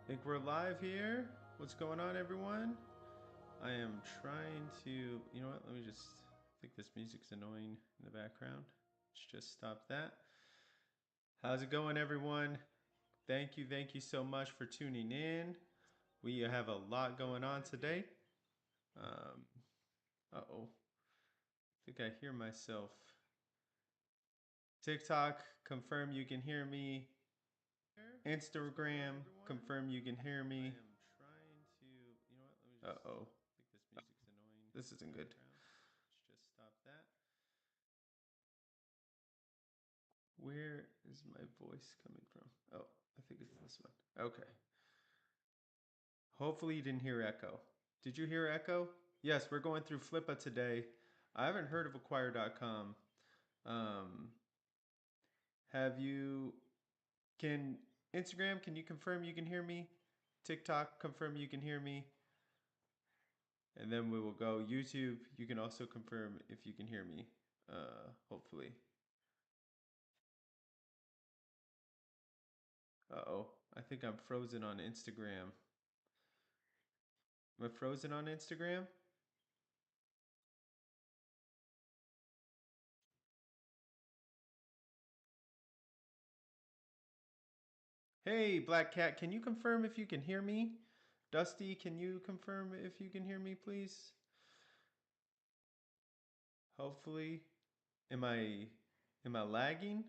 Think we're live here? What's going on, everyone? I am trying to, you know what? Let me just, I think this music's annoying in the background. Let's just stop that. How's it going, everyone? Thank you so much for tuning in. We have a lot going on today. Um, uh-oh, I think I hear myself. TikTok, confirm you can hear me. Instagram, confirm you can hear me. I am trying to, you know what? Let me just, uh-oh. I think this music's annoying. This isn't good. Let's just stop that. Where is my voice coming from? Oh, I think it's this one. Okay. Hopefully you didn't hear echo. Did you hear echo? Yes, we're going through Flippa today. I haven't heard of acquire.com. Um, have you, can Instagram, can you confirm you can hear me? TikTok, confirm you can hear me? And then we will go YouTube. You can also confirm if you can hear me, hopefully. Uh-oh, I think I'm frozen on Instagram. Am I frozen on Instagram? Hey, Black Cat, can you confirm if you can hear me? Dusty, can you confirm if you can hear me, please? Hopefully. Am I am I lagging?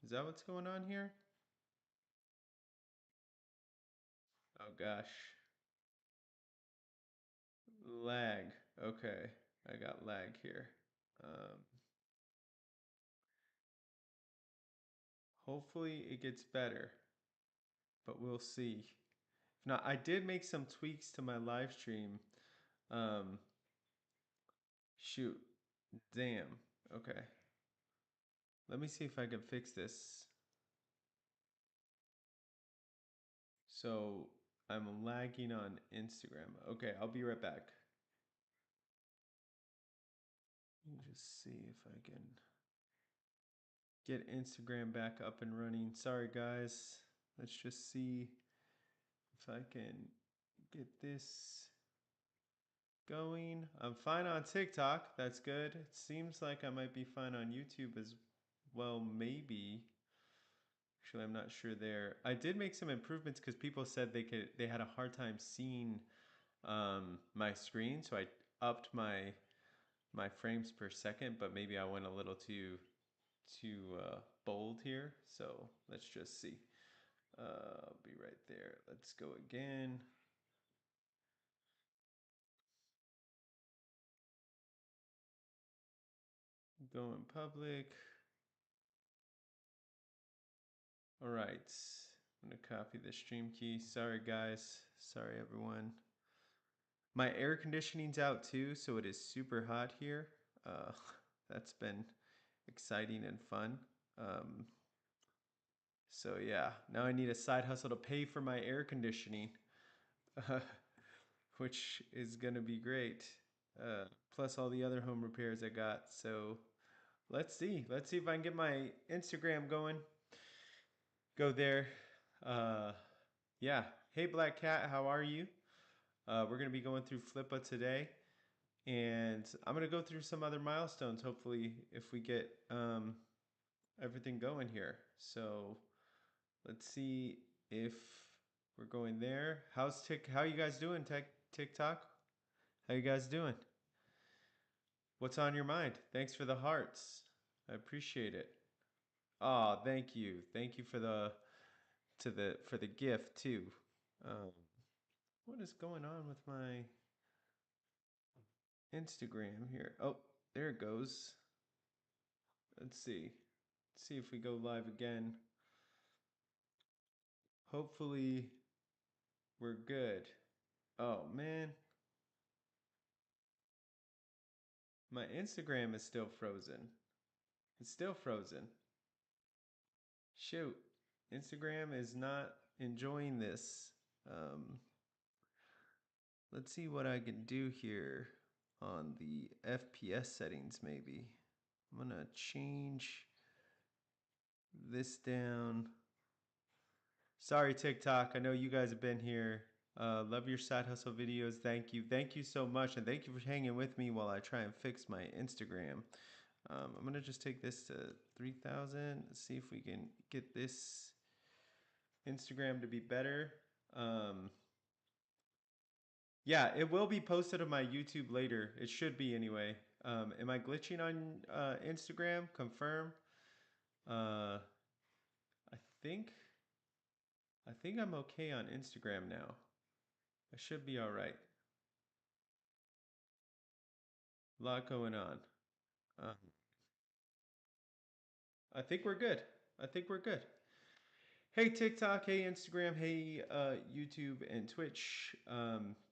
Is that what's going on here? Oh gosh. Lag. Okay. I got lag here. Um, Hopefully it gets better, but we'll see. If not, I did make some tweaks to my live stream. Um, Shoot. Damn. Okay. Let me see if I can fix this. So I'm lagging on Instagram. Okay, I'll be right back. Let me just see if I can get Instagram back up and running. Sorry, guys. Let's just see if I can get this going. I'm fine on TikTok. That's good. It seems like I might be fine on YouTube as well, maybe. Actually, I'm not sure there. I did make some improvements because people said they had a hard time seeing my screen, so I upped my frames per second, but maybe I went a little too bold here. So let's just see. I'll be right there. Let's go again. Go in public. All right. I'm gonna copy the stream key. Sorry guys. Sorry everyone. My air conditioning's out too, so it is super hot here. Uh, that's been exciting and fun. Um, so yeah, now I need a side hustle to pay for my air conditioning, which is gonna be great. Uh, Plus all the other home repairs I got. So let's see. Let's see if I can get my Instagram going. Go there. Uh, yeah. Hey Black Cat, how are you? We're gonna be going through Flippa today. And I'm going to go through some other milestones, hopefully, if we get everything going here. So let's see if we're going there. How you guys doing, TikTok? How you guys doing? What's on your mind? Thanks for the hearts. I appreciate it. Oh, thank you. Thank you for the gift too. Um, what is going on with my Instagram here? Oh, there it goes. Let's see. Let's see if we go live again. Hopefully we're good. Oh man, my Instagram is still frozen. It's still frozen. Shoot, Instagram is not enjoying this. Um, let's see what I can do here on the FPS settings maybe. I'm gonna change this down Sorry, TikTok. I know you guys have been here. Love your side hustle videos. Thank you. Thank you so much. And thank you for hanging with me while I try and fix my Instagram. I'm going to just take this to 3,000. See if we can get this Instagram to be better. Um, yeah, it will be posted on my YouTube later. It should be anyway. Am I glitching on Instagram? Confirm. Uh, I think I think I'm okay on Instagram now. I should be all right. A lot going on. Uh, I think we're good. I think we're good. Hey TikTok, hey Instagram, hey YouTube and Twitch.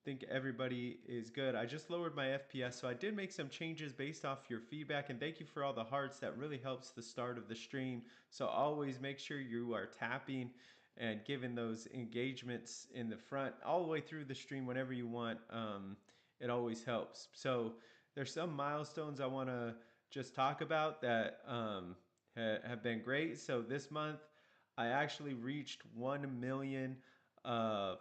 Think everybody is good. I just lowered my FPS, so I did make some changes based off your feedback, and thank you for all the hearts. That really helps the start of the stream. So always make sure you are tapping and giving those engagements in the front all the way through the stream whenever you want. It always helps. So there's some milestones I want to just talk about that have been great. So this month I actually reached 1 million, uh,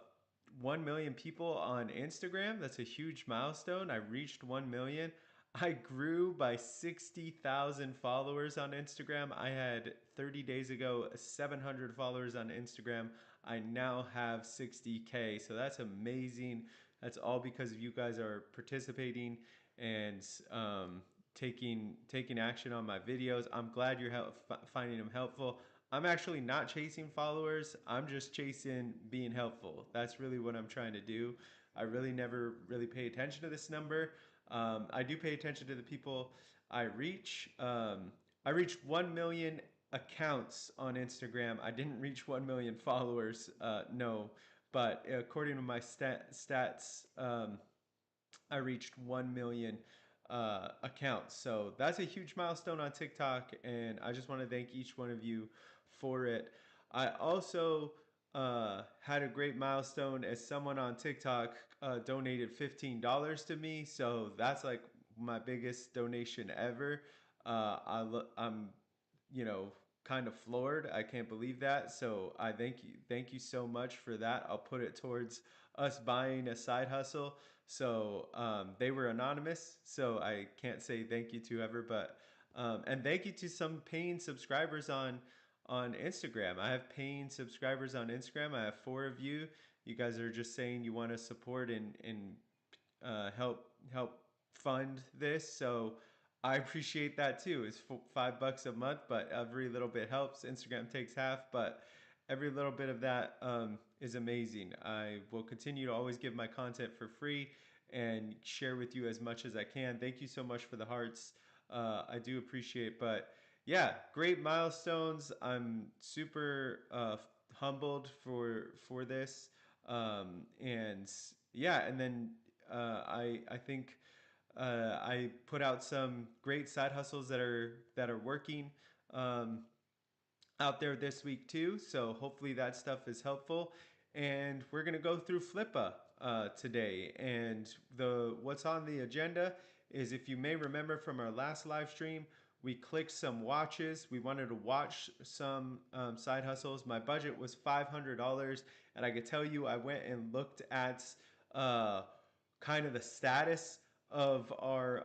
1 million people on Instagram. That's a huge milestone. I reached 1 million. I grew by 60,000 followers on Instagram. I had 30 days ago 700 followers on Instagram. I now have 60K. So that's amazing. That's all because you guys are participating and taking action on my videos. I'm glad you're finding them helpful. I'm actually not chasing followers. I'm just chasing being helpful. That's really what I'm trying to do. I really never really pay attention to this number. I do pay attention to the people I reach. I reached 1 million accounts on Instagram. I didn't reach 1 million followers, no. But according to my stats, I reached 1 million accounts. So that's a huge milestone on TikTok, and I just want to thank each one of you for it. I also had a great milestone as someone on TikTok donated $15 to me. So that's like my biggest donation ever. I'm, you know, kind of floored. I can't believe that. So I thank you so much for that. I'll put it towards us buying a side hustle. So they were anonymous, so I can't say thank you to ever, but and thank you to some paying subscribers on Instagram. I have paying subscribers on Instagram. I have 4 of you. You guys are just saying you want to support and help fund this. So I appreciate that too. It's $5 a month, but every little bit helps. Instagram takes half, but every little bit of that is amazing. I will continue to always give my content for free and share with you as much as I can. Thank you so much for the hearts. I do appreciate. But yeah, great milestones. I'm super humbled for this. And yeah, and then I think I put out some great side hustles that are working um, out there this week too. So hopefully that stuff is helpful. And we're gonna go through Flippa today. And the what's on the agenda is, if you may remember from our last live stream, we clicked some watches. We wanted to watch some side hustles. My budget was $500, and I could tell you I went and looked at uh, kind of the status of our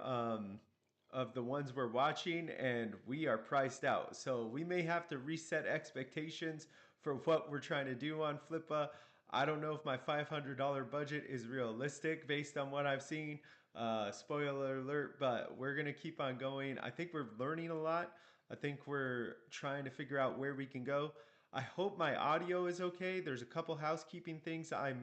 of the ones we're watching, and we are priced out. So we may have to reset expectations for what we're trying to do on Flippa. I don't know if my $500 budget is realistic based on what I've seen. Spoiler alert, but we're going to keep on going. I think we're learning a lot. I think we're trying to figure out where we can go. I hope my audio is okay. There's a couple housekeeping things I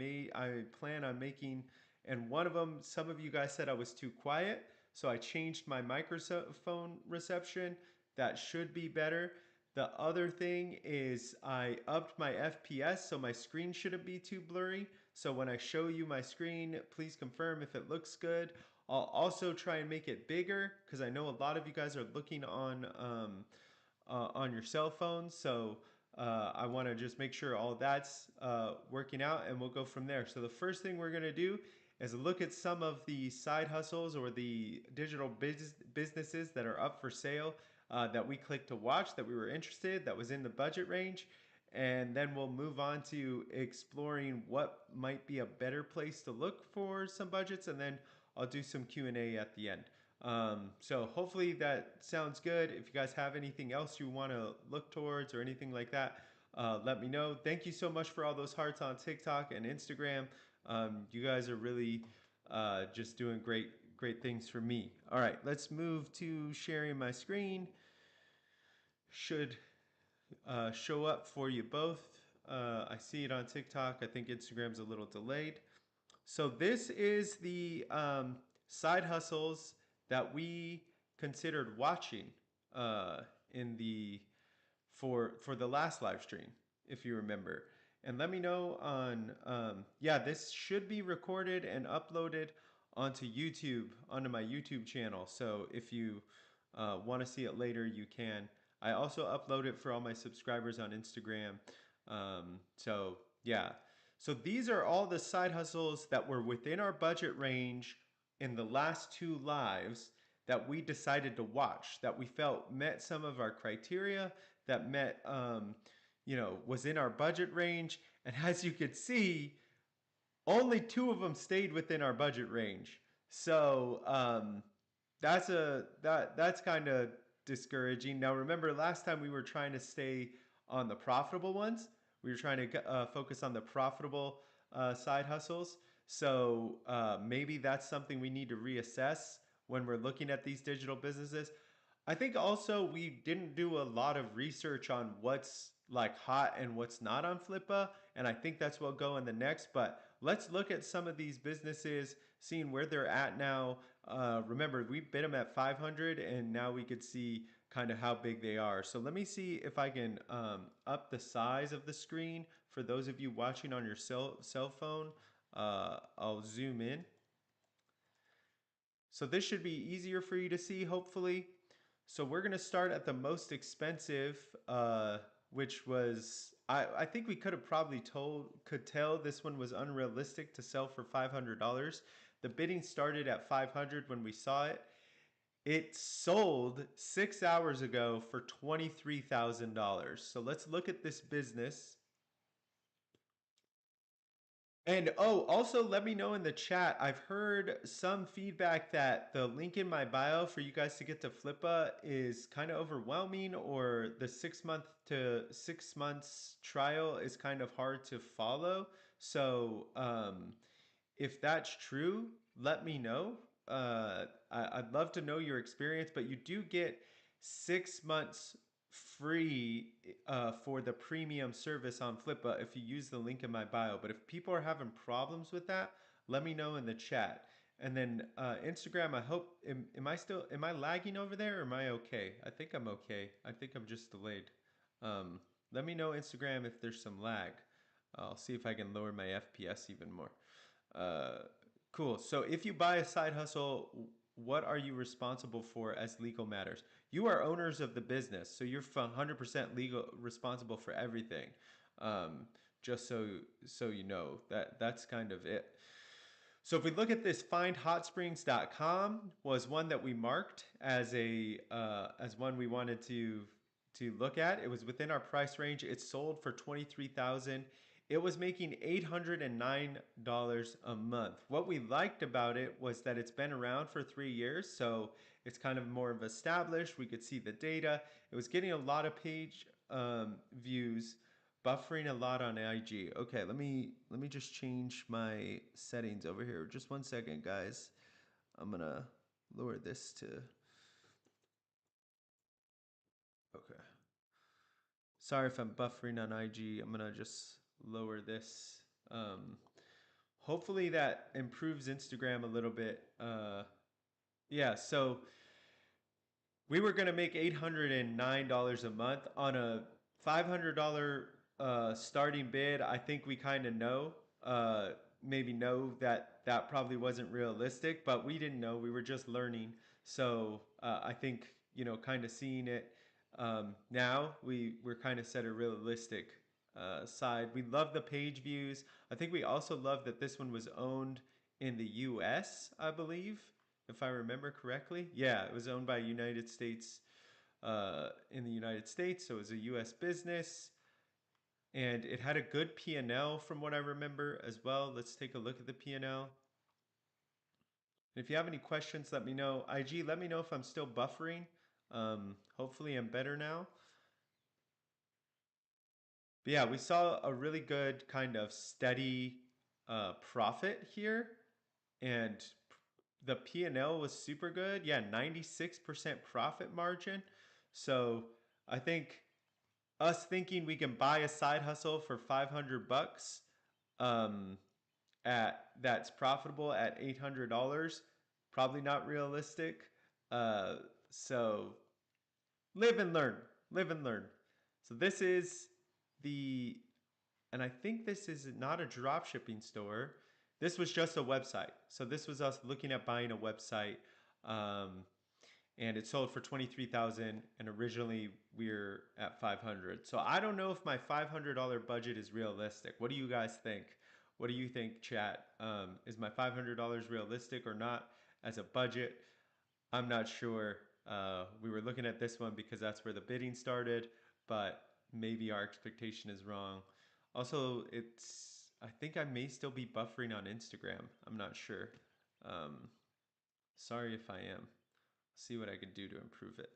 plan on making, and one of them, some of you guys said I was too quiet, so I changed my microphone reception. That should be better. The other thing is I upped my FPS, so my screen shouldn't be too blurry. So when I show you my screen, please confirm if it looks good. I'll also try and make it bigger, because I know a lot of you guys are looking on your cell phones. So I want to just make sure all that's working out, and we'll go from there. So the first thing we're going to do is look at some of the side hustles or the digital businesses that are up for sale, that we clicked to watch, that we were interested, that was in the budget range. and then we'll move on to exploring what might be a better place to look for some budgets, and then I'll do some Q&A at the end. So hopefully that sounds good. If you guys have anything else you want to look towards or anything like that, let me know. Thank you so much for all those hearts on TikTok and Instagram. You guys are really just doing great things for me. All right, let's move to sharing my screen. Should show up for you both. I see it on TikTok. I think Instagram's a little delayed. So this is the side hustles that we considered watching in the for the last live stream, if you remember. And let me know on yeah, this should be recorded and uploaded onto YouTube, onto my YouTube channel. So if you want to see it later, you can. I also upload it for all my subscribers on Instagram. So yeah. So these are all the side hustles that were within our budget range in the last two lives that we decided to watch, that we felt met some of our criteria, that met, was in our budget range. And as you could see, only two of them stayed within our budget range. So that's kind of discouraging. Now remember, last time we were trying to stay on the profitable ones. We were trying to focus on the profitable side hustles. So maybe that's something we need to reassess when we're looking at these digital businesses. I think also we didn't do a lot of research on what's like hot and what's not on Flippa, and I think that's what'll go in the next. But let's look at some of these businesses, seeing where they're at now. Remember, we bid them at 500, and now we could see kind of how big they are. So let me see if I can up the size of the screen for those of you watching on your cell phone. I'll zoom in. So this should be easier for you to see, hopefully. So we're going to start at the most expensive, which was, I think we could have probably could tell this one was unrealistic to sell for $500. The bidding started at 500 when we saw it. It sold 6 hours ago for $23,000. So let's look at this business. And oh, also let me know in the chat. I've heard some feedback that the link in my bio for you guys to get to Flippa is kind of overwhelming, or the 6 month to 6 months trial is kind of hard to follow. So if that's true, let me know. I'd love to know your experience, but you do get 6 months free for the premium service on Flippa if you use the link in my bio. But if people are having problems with that, let me know in the chat. And then Instagram, I hope, am I lagging over there, or am I okay? I think I'm okay. I think I'm just delayed. Let me know, Instagram, if there's some lag. I'll see if I can lower my FPS even more. Cool. So if you buy a side hustle, what are you responsible for as legal matters? You are owners of the business, so you're 100% legal responsible for everything. Just so you know, that's kind of it. So if we look at this, findhotsprings.com was one that we marked as one we wanted to look at. It was within our price range. It sold for $23,000. It was making $809 a month. What we liked about it was that it's been around for 3 years, so it's kind of more of established. We could see the data. It was getting a lot of page views, buffering a lot on IG. Okay, let me just change my settings over here. Just 1 second, guys. I'm gonna lower this to. Okay. Sorry if I'm buffering on IG. I'm gonna just lower this. Hopefully that improves Instagram a little bit. Yeah, so we were gonna make $809 a month on a $500 starting bid. I think we kind of maybe know that probably wasn't realistic, but we didn't know. We were just learning. So I think, kind of seeing it now, we're kind of set a realistic side. We love the page views. I think we also love that this one was owned in the US, I believe, if I remember correctly. Yeah, it was owned by United States, in the United States, so it was a US business. and it had a good P&L from what I remember as well. Let's take a look at the P&L. And if you have any questions, let me know. IG, let me know if I'm still buffering. Hopefully I'm better now. But yeah, we saw a really good kind of steady profit here, and the P&L was super good. Yeah, 96% profit margin. So I think us thinking we can buy a side hustle for 500 bucks um, at that's profitable at $800, probably not realistic. Uh, so live and learn, live and learn. So this is the, and I think this is not a drop shipping store. This was just a website. So this was us looking at buying a website, um, and it sold for 23,000, and originally we are at 500. So I don't know if my $500 budget is realistic. What do you guys think? What do you think, chat? Is my $500 realistic or not as a budget? I'm not sure. We were looking at this one because that's where the bidding started, but maybe our expectation is wrong. Also, I think I may still be buffering on Instagram. I'm not sure. Um, Sorry if I am. See what I can do to improve it.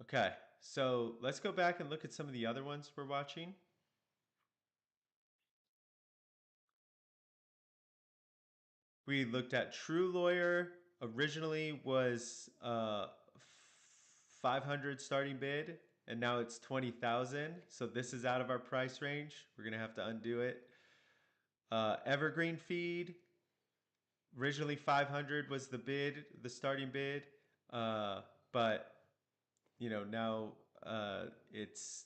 Okay, so let's go back and look at some of the other ones we're watching. We looked at True Lawyer. Originally was 500 starting bid, and now it's 20,000. So this is out of our price range. We're gonna have to undo it. Evergreen Feed. Originally 500 was the bid, the starting bid, but now it's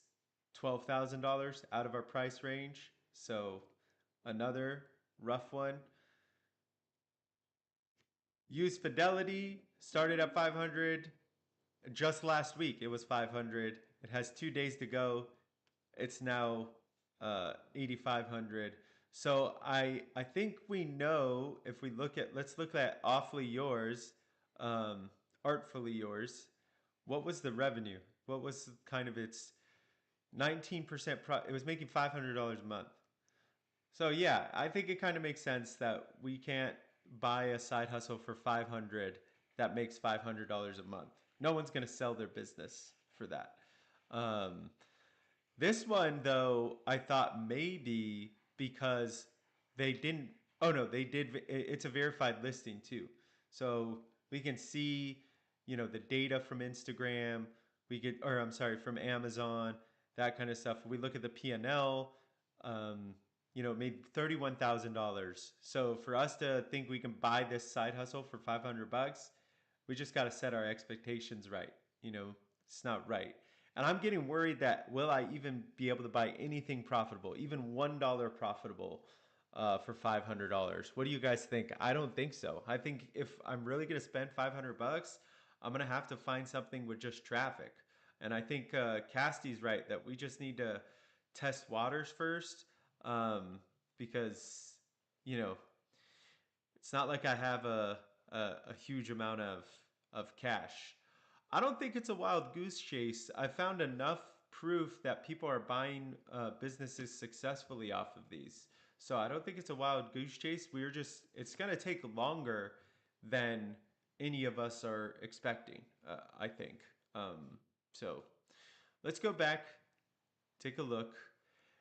$12,000 out of our price range. So another rough one. Use Fidelity started at 500. Just last week it was 500. It has 2 days to go. It's now 8,500. So I think we know if we look at, let's look at Awfully Yours, Artfully Yours. What was the revenue? What was kind of its 19% it was making $500 a month. So yeah, I think it kind of makes sense that we can't buy a side hustle for 500 that makes $500 a month. No one's going to sell their business for that. Um, this one though, I thought maybe because they didn't. Oh no, they did. It's a verified listing too, so we can see, the data from Instagram. We get, or I'm sorry, from Amazon, that kind of stuff. We look at the P&L. It made $31,000. So for us to think we can buy this side hustle for 500 bucks, we just got to set our expectations right. It's not right. And I'm getting worried that will I even be able to buy anything profitable, even $1 profitable for $500? What do you guys think? I don't think so. I think if I'm really going to spend 500 bucks, I'm going to have to find something with just traffic. And I think Casty's right that we just need to test waters first, because, you know, it's not like I have a huge amount of cash. I don't think it's a wild goose chase. I found enough proof that people are buying businesses successfully off of these. So I don't think it's a wild goose chase. It's going to take longer than any of us are expecting, I think. So let's go back, take a look.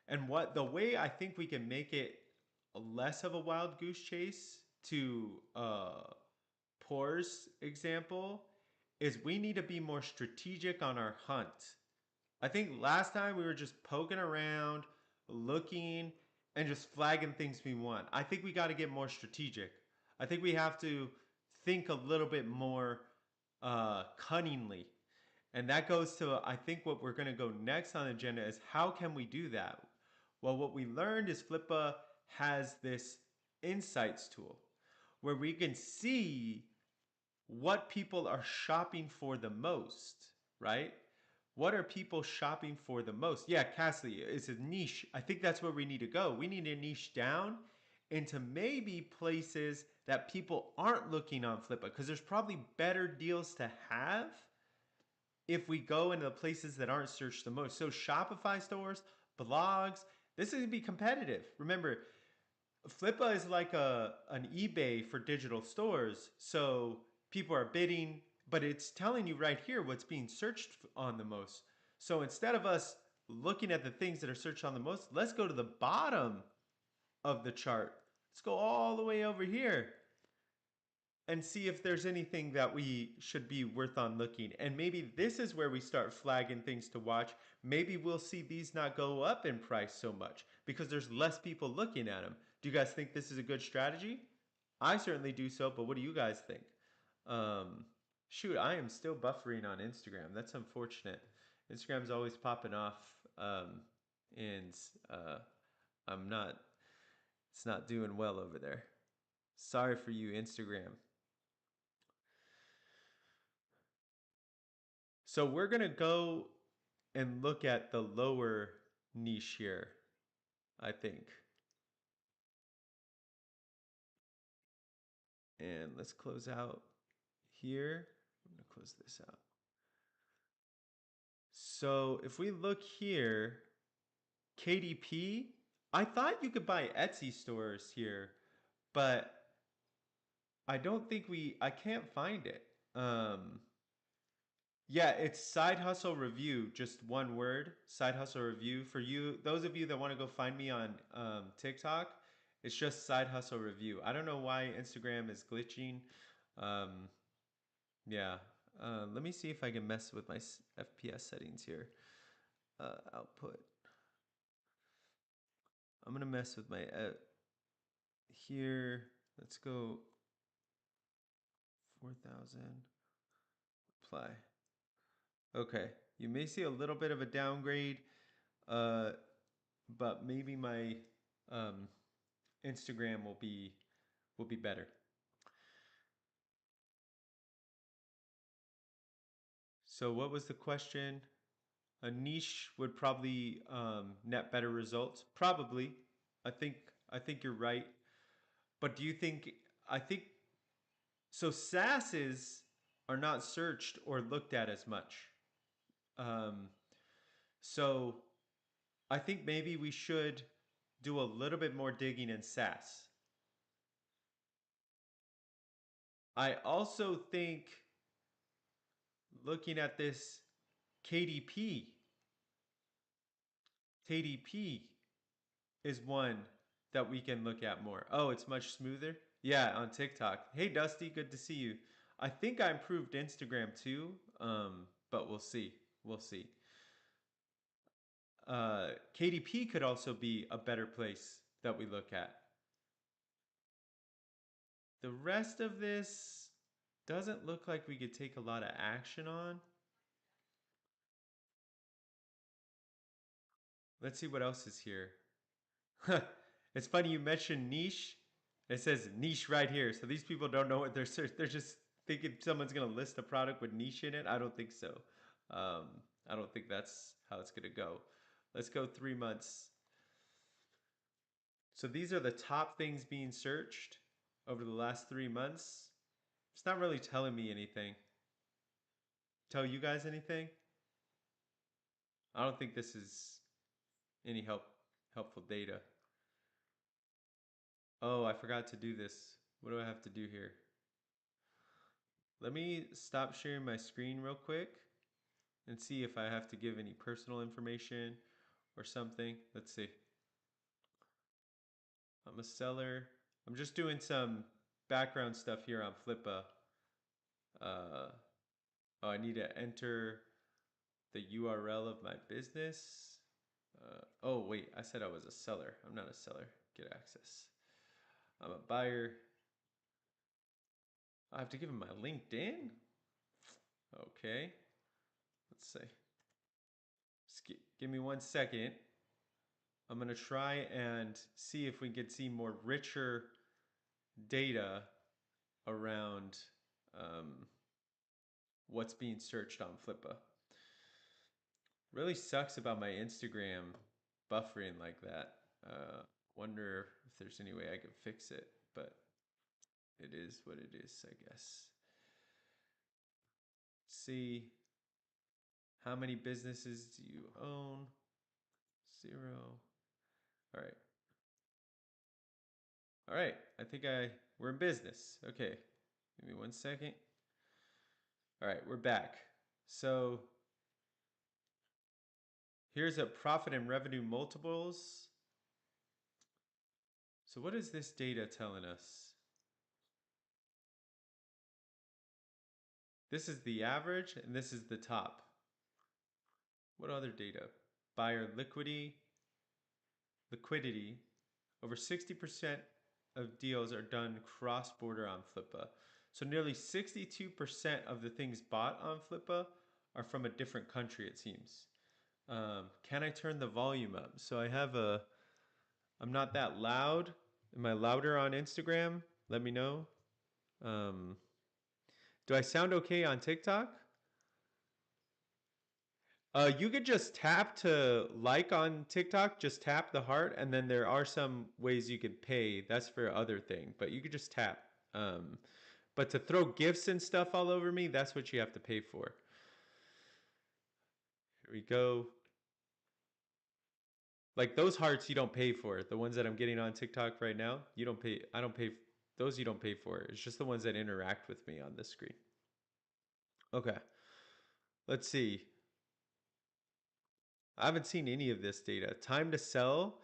And the way I think we can make it less of a wild goose chase to Poor's example is we need to be more strategic on our hunt. I think last time we were just poking around, looking, and just flagging things we want. I think we got to get more strategic. I think we have to think a little bit more cunningly. And that goes to, I think, what we're going to go next on the agenda is how can we do that? Well, what we learned is Flippa has this insights tool where we can see what people are shopping for the most, right? What are people shopping for the most? Yeah, Cassie, it's a niche. I think that's where we need to go. We need to niche down into maybe places that people aren't looking on Flippa because there's probably better deals to have if we go into the places that aren't searched the most. So Shopify stores, blogs, this is going to be competitive. Remember, Flippa is like an eBay for digital stores. So people are bidding, but it's telling you right here what's being searched on the most. So instead of us looking at the things that are searched on the most, let's go to the bottom of the chart. Let's go all the way over here and see if there's anything that we should be worth on looking. And maybe this is where we start flagging things to watch. Maybe we'll see these not go up in price so much because there's less people looking at them. Do you guys think this is a good strategy? I certainly do so, but what do you guys think? Um, Shoot, I am still buffering on Instagram. That's unfortunate. Instagram's always popping off, and I'm not. It's not doing well over there. Sorry for you, Instagram. So we're gonna go and look at the lower niche here, I think. And let's close out here. I'm gonna close this out. So if we look here, KDP, I thought you could buy Etsy stores here, but I can't find it. Yeah, it's Side Hustle Review, just one word, Side Hustle Review. For you, those of you that want to go find me on TikTok, it's just Side Hustle Review. I don't know why Instagram is glitching. Um, yeah, let me see if I can mess with my FPS settings here. Output. I'm gonna mess with my here. Let's go 4,000. Apply. Okay, you may see a little bit of a downgrade. Uh, but maybe my um, Instagram will be better. So what was the question? A niche would probably net better results. Probably. I think I think you're right. But do you think I think so SaaSes are not searched or looked at as much. Um, so I think maybe we should do a little bit more digging in SaaS. I also think looking at this KDP, KDP is one that we can look at more. Oh, it's much smoother? Yeah, on TikTok. Hey, Dusty, good to see you. I think I improved Instagram too, but we'll see. We'll see. KDP could also be a better place that we look at. The rest of this doesn't look like we could take a lot of action on. Let's see what else is here. It's funny you mentioned niche. It says niche right here. So these people don't know what they're searching. They're just thinking someone's going to list a product with niche in it. I don't think so. Um, I don't think that's how it's going to go. Let's go 3 months. So these are the top things being searched over the last 3 months. It's not really telling me anything. Tell you guys anything? I don't think this is any helpful data. Oh, I forgot to do this. What do I have to do here? Let me stop sharing my screen real quick and see if I have to give any personal information or something. Let's see. I'm a seller. I'm just doing some background stuff here on Flippa. Oh, I need to enter the URL of my business. Oh, wait, I said I was a seller. I'm not a seller. Get access. I'm a buyer. I have to give him my LinkedIn? Okay. Let's see. Give me 1 second. I'm going to try and see if we can see more richer data around what's being searched on Flippa. Really sucks about my Instagram buffering like that. Wonder if there's any way I could fix it, but it is what it is, I guess. See, How many businesses do you own? 0. All right. All right. I think we're in business. Okay. Give me 1 second. All right, we're back. So here's a profit and revenue multiples. So what is this data telling us? This is the average and this is the top. What other data? Buyer liquidity. Over 60% of deals are done cross-border on Flippa. So nearly 62% of the things bought on Flippa are from a different country, it seems. Can I turn the volume up? So I'm not that loud. Am I louder on Instagram? Let me know. Um, do I sound okay on TikTok? You could just tap to like on TikTok, just tap the heart, and then there are some ways you could pay. That's for other thing, but you could just tap. But to throw gifts and stuff all over me, that's what you have to pay for. Here we go. Like those hearts you don't pay for. The ones that I'm getting on TikTok right now, you don't pay. I don't pay. Those you don't pay for. It's just the ones that interact with me on the screen. Okay. Let's see. I haven't seen any of this data. Time to sell.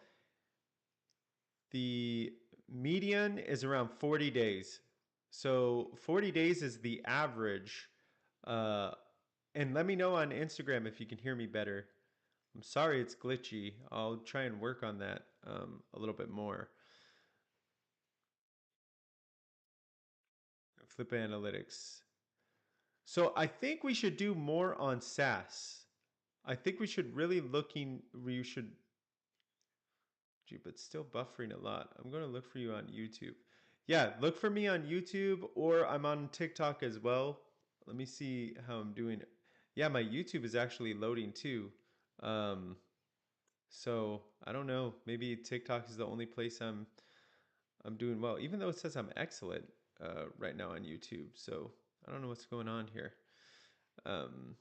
The median is around 40 days. So 40 days is the average. Uh, and let me know on Instagram if you can hear me better. I'm sorry it's glitchy. I'll try and work on that a little bit more. Flip Analytics. So I think we should do more on SaaS. I think we should we should, gee, but still buffering a lot. I'm going to look for you on YouTube. Yeah, look for me on YouTube or I'm on TikTok as well. Let me see how I'm doing. Yeah, my YouTube is actually loading too. Um, so I don't know. Maybe TikTok is the only place I'm doing well, even though it says I'm excellent right now on YouTube. So I don't know what's going on here. Um,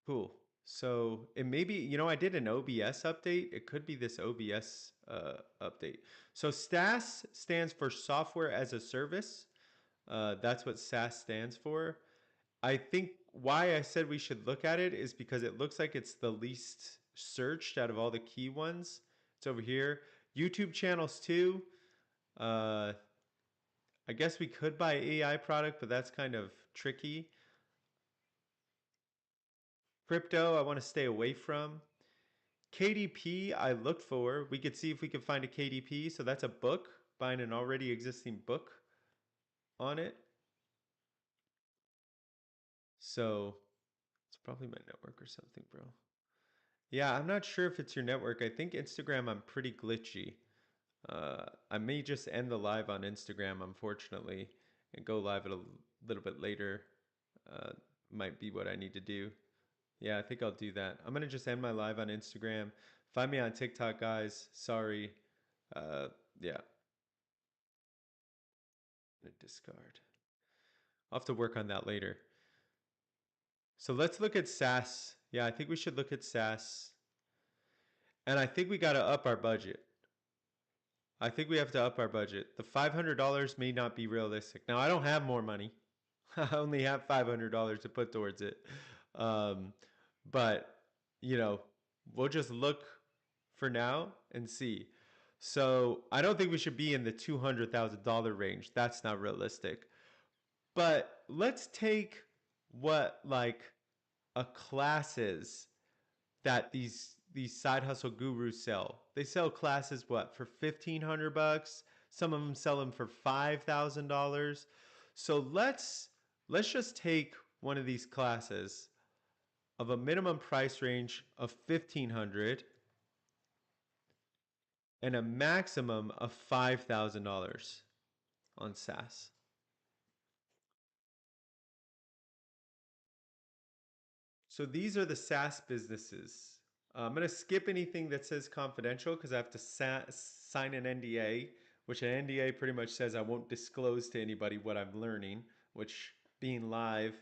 cool. So it may be, I did an OBS update. It could be this OBS update. So SaaS stands for Software as a Service. That's what SaaS stands for. I think why I said we should look at it is because it looks like it's the least searched out of all the key ones. It's over here. YouTube channels too. I guess we could buy AI product, but that's kind of tricky. Crypto, I want to stay away from. KDP, I looked for. We could see if we could find a KDP. So that's a book, buying an already existing book on it. So it's probably my network or something, bro. Yeah, I'm not sure if it's your network. I think Instagram, I'm pretty glitchy. I may just end the live on Instagram, unfortunately, and go live a little bit later. Might be what I need to do. Yeah, I think I'll do that. I'm gonna just end my live on Instagram. Find me on TikTok, guys. Sorry. Yeah. Discard. I'll have to work on that later. So let's look at SaaS. Yeah, I think we should look at SaaS. And I think we got to up our budget. I think we have to up our budget. The $500 may not be realistic. Now, I don't have more money. I only have $500 to put towards it. But, we'll just look for now and see. So I don't think we should be in the $200,000 range. That's not realistic. But let's take what like a class is that these side hustle gurus sell. They sell classes what for $1,500. Some of them sell them for $5,000. So let's just take one of these classes of a minimum price range of $1,500 and a maximum of $5,000 on SaaS. So these are the SaaS businesses. I'm going to skip anything that says confidential because I have to sign an NDA, which an NDA pretty much says I won't disclose to anybody what I'm learning, which being live,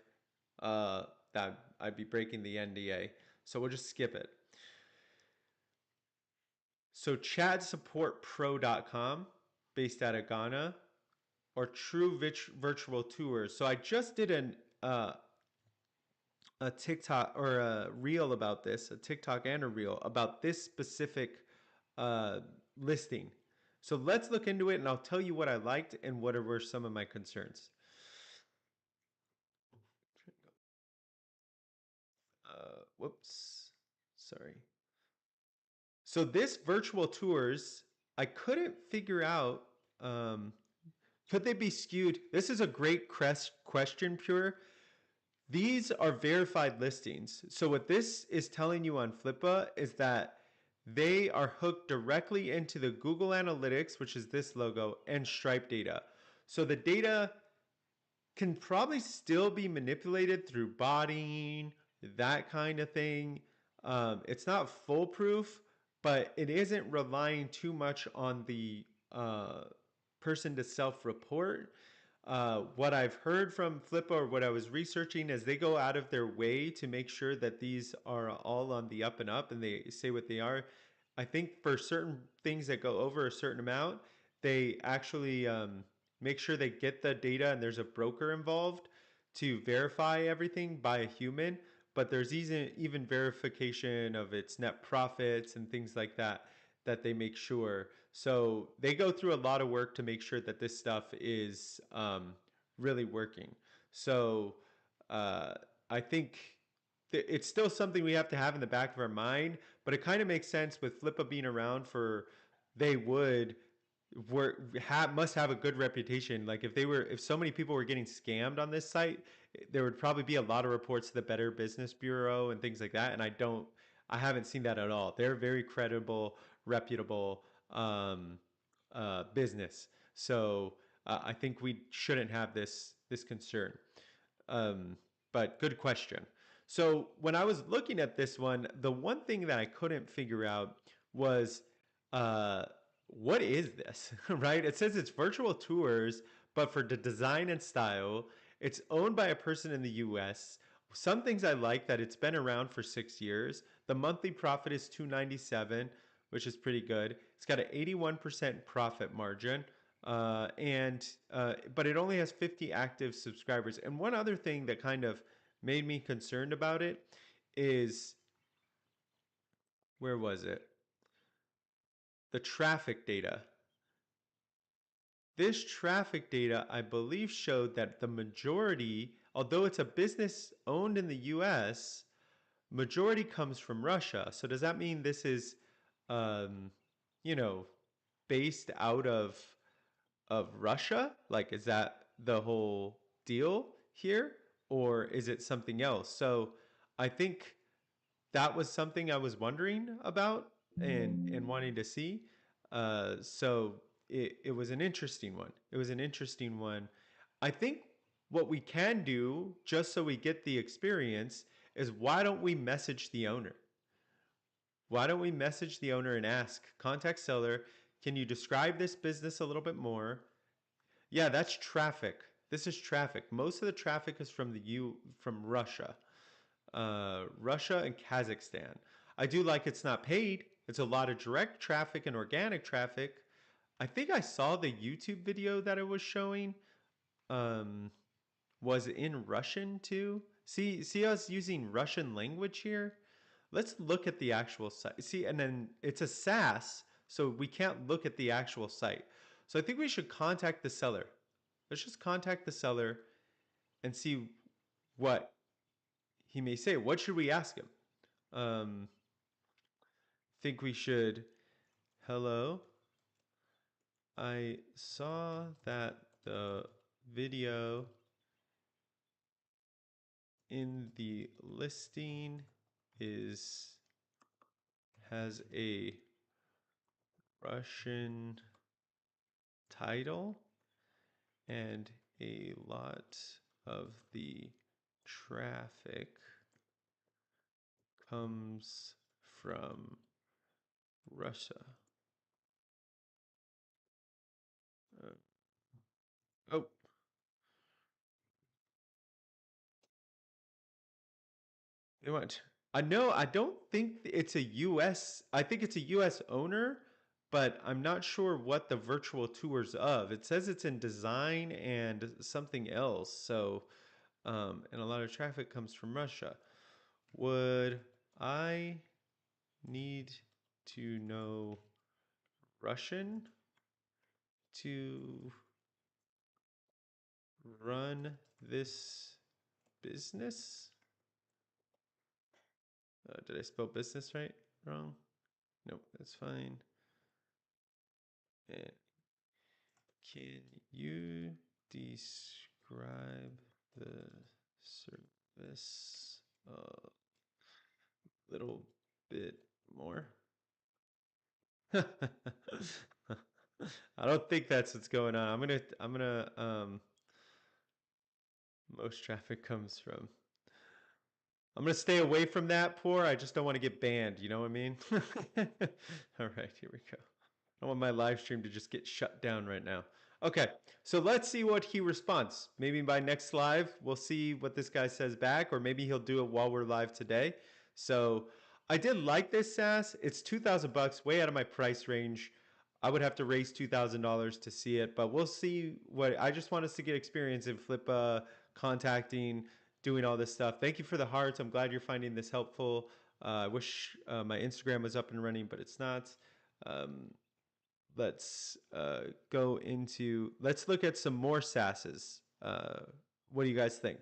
that I'd be breaking the NDA. So we'll just skip it. So chadsupportpro.com, based out of Ghana, or True Virtual Tours. So I just did a TikTok or a reel about this, a TikTok and a reel about this specific uh, listing. So let's look into it, and I'll tell you what I liked and what were some of my concerns. Whoops, sorry. So this virtual tours, I couldn't figure out. Um, could they be skewed? This is a great question, Pure. These are verified listings. So what this is telling you on Flippa is that they are hooked directly into the Google Analytics, which is this logo, and Stripe data. So the data can probably still be manipulated through botting, that kind of thing. It's not foolproof, but it isn't relying too much on the person to self-report. What I've heard from Flippa or what I was researching is they go out of their way to make sure that these are all on the up and up, and they say what they are. I think for certain things that go over a certain amount, they actually make sure they get the data and there's a broker involved to verify everything by a human. But there's even verification of its net profits and things like that that they make sure. So they go through a lot of work to make sure that this stuff is really working. So uh, I think it's still something we have to have in the back of our mind, but it kind of makes sense with Flippa being around for they would must have a good reputation. Like if so many people were getting scammed on this site, there would probably be a lot of reports to the Better Business Bureau and things like that. And I haven't seen that at all. They're very credible, reputable business. So I think we shouldn't have this concern. Um, but good question. So when I was looking at this one, the one thing that I couldn't figure out was uh, what is this, right? It says it's virtual tours, but for the design and style. It's owned by a person in the US. Some things I like that it's been around for 6 years. The monthly profit is 297, which is pretty good. It's got an 81% profit margin. But it only has 50 active subscribers. And one other thing that kind of made me concerned about it is where was it? The traffic data. This traffic data, I believe, showed that the majority, although it's a business owned in the US, majority comes from Russia. So does that mean this is, um, you know, based out of Russia? Like, is that the whole deal here, or is it something else? So I think that was something I was wondering about and wanting to see. So it was an interesting one. It was an interesting one. I think what we can do, just so we get the experience, is why don't we message the owner? Why don't we message the owner and ask, contact seller, can you describe this business a little bit more? Yeah, that's traffic. This is traffic. Most of the traffic is from Russia, Russia and Kazakhstan. I do like it's not paid. It's a lot of direct traffic and organic traffic. I think I saw the YouTube video that it was showing. Um, was in Russian too. See us using Russian language here. Let's look at the actual site. See, and then it's a SaaS, so we can't look at the actual site. So I think we should contact the seller. Let's just contact the seller and see what he may say. What should we ask him? Um, think we should. Hello, I saw that the video in the listing is has a Russian title and a lot of the traffic comes from Russia. Uh, oh, They want. I know. I don't think it's a U.S. I think it's a U.S. owner, but I'm not sure what the virtual tour's of. It says it's in design and something else. So, and a lot of traffic comes from Russia. Would I need to know Russian to run this business? Did I spell business right? Wrong? Nope, that's fine. And can you describe the service a little bit more? I don't think that's what's going on. I'm gonna most traffic comes from. I'm gonna stay away from that poor. I just don't want to get banned, you know what I mean? All right, here we go. I want my live stream to just get shut down right now. Okay, so let's see what he responds. Maybe by next live, we'll see what this guy says back, or maybe he'll do it while we're live today. So I did like this SaaS. It's 2,000 bucks, way out of my price range. I would have to raise $2,000 to see it, but we'll see what I just want us to get experience in Flippa, contacting, doing all this stuff. Thank you for the hearts. I'm glad you're finding this helpful. I wish my Instagram was up and running, but it's not. Um, let's go into, let's look at some more SaaSes. What do you guys think?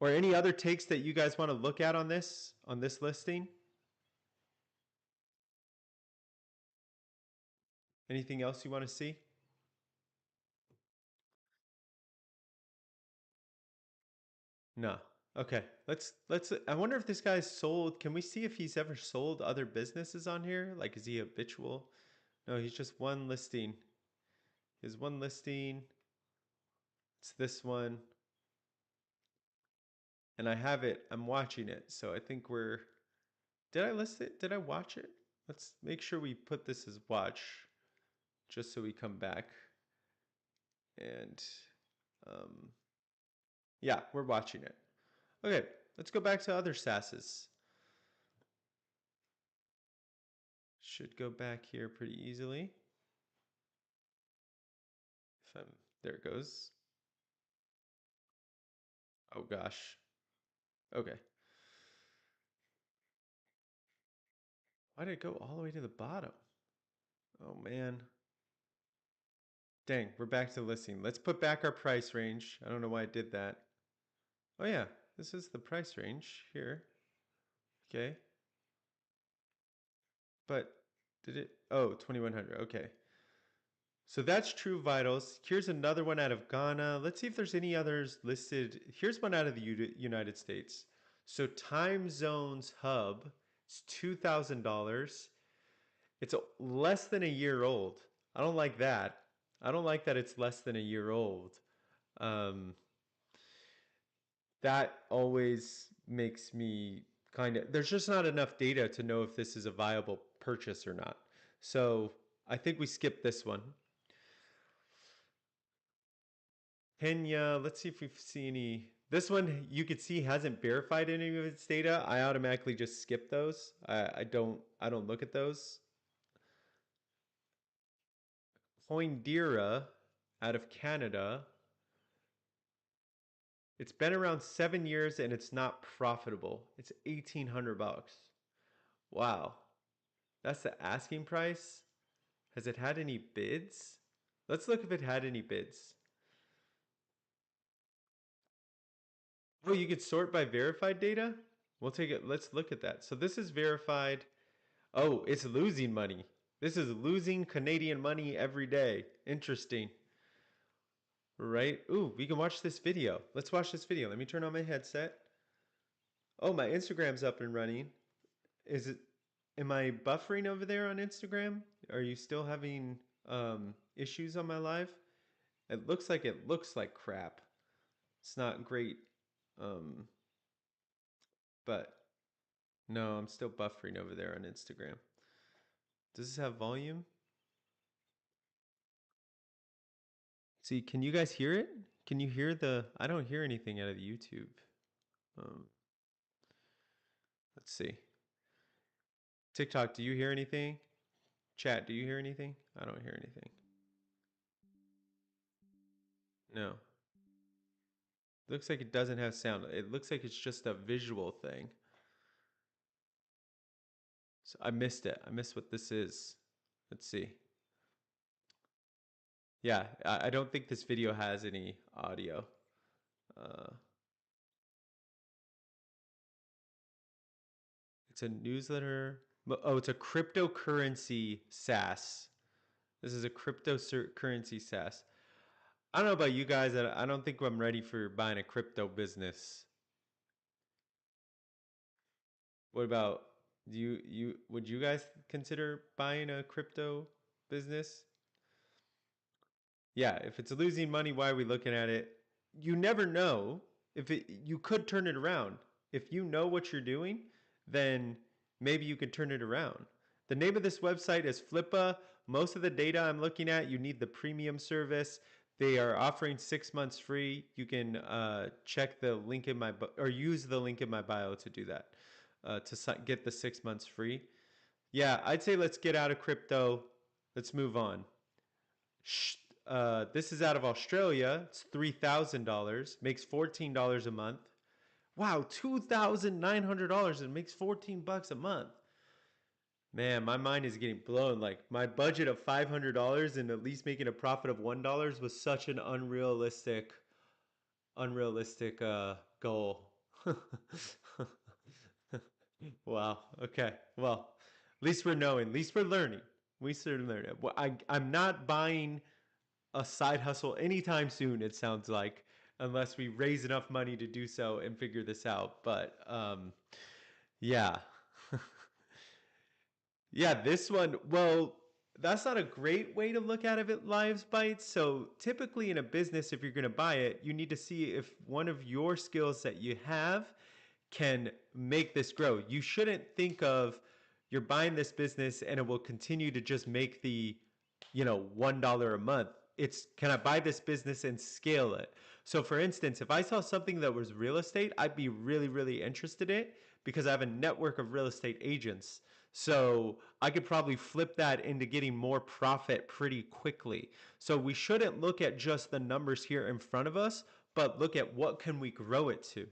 Or any other takes that you guys want to look at on this listing? Anything else you want to see? No. Okay. Let's I wonder if this guy's sold. Can we see if he's ever sold other businesses on here? Like, is he habitual? No, he's just one listing. His one listing. It's this one. And I have it. I'm watching it. So I think we're. Did I list it? Did I watch it? Let's make sure we put this as watch, just so we come back. And um, yeah, we're watching it. Okay, let's go back to other SaaSes. Should go back here pretty easily. If I'm, there it goes. Oh gosh. Okay. Why did it go all the way to the bottom? Oh man. Dang, we're back to the listing. Let's put back our price range. I don't know why I did that. Oh yeah, this is the price range here. Okay. But did it? Oh, 2100. Okay. So that's True Vitals. Here's another one out of Ghana. Let's see if there's any others listed. Here's one out of the United States. So Time Zones Hub, it's $2,000. It's less than a year old. I don't like that. I don't like that it's less than a year old. Um, that always makes me kind of, there's just not enough data to know if this is a viable purchase or not. So I think we skip this one. Kenya, let's see if we see any. This one you could see hasn't verified any of its data. I automatically just skip those. I don't look at those. Poindira out of Canada. It's been around 7 years and it's not profitable. It's 1,800 bucks. Wow. That's the asking price. Has it had any bids? Let's look if it had any bids. Oh, you could sort by verified data? We'll take it. Let's look at that. So this is verified. Oh, it's losing money. This is losing Canadian money every day. Interesting. Right? Ooh, we can watch this video. Let's watch this video. Let me turn on my headset. Oh, my Instagram's up and running. Is it, am I buffering over there on Instagram? Are you still having issues on my live? It looks like crap. It's not great. Um, but no, I'm still buffering over there on Instagram. Does this have volume? See, can you guys hear it? Can you hear the? I don't hear anything out of the YouTube. Um, Let's see. TikTok, do you hear anything? Chat, do you hear anything? I don't hear anything. No. Looks like it doesn't have sound. It looks like it's just a visual thing. So I missed it. I missed what this is. Let's see. Yeah, I don't think this video has any audio. It's a newsletter. Oh, it's a cryptocurrency SaaS. This is a cryptocurrency SaaS. I don't know about you guys. I don't think I'm ready for buying a crypto business. What about would you guys consider buying a crypto business? Yeah, if it's losing money, why are we looking at it? You never know if you could turn it around. If you know what you're doing, then maybe you could turn it around. The name of this website is Flippa. Most of the data I'm looking at, you need the premium service. They are offering 6 months free. You can check the link in my or use the link in my bio to do that to get the 6 months free. Yeah, I'd say let's get out of crypto. Let's move on. This is out of Australia. It's $3,000. Makes $14 a month. Wow, $2,900. It makes $14 a month. Man, my mind is getting blown. Like my budget of $500 and at least making a profit of $1 was such an unrealistic goal. Wow. Okay. Well, at least we're knowing. At least we're learning. We certainly learn. Well, I'm not buying a side hustle anytime soon, it sounds like, unless we raise enough money to do so and figure this out. But yeah. Yeah, this one, well, that's not a great way to look at it, Lives Bites. So typically in a business, if you're going to buy it, you need to see if one of your skills that you have can make this grow. You shouldn't think of you're buying this business and it will continue to just make the, $1 a month. It's, can I buy this business and scale it? So for instance, if I saw something that was real estate, I'd be really, really interested in it because I have a network of real estate agents. So I could probably flip that into getting more profit pretty quickly. So we shouldn't look at just the numbers here in front of us, but look at what can we grow it to.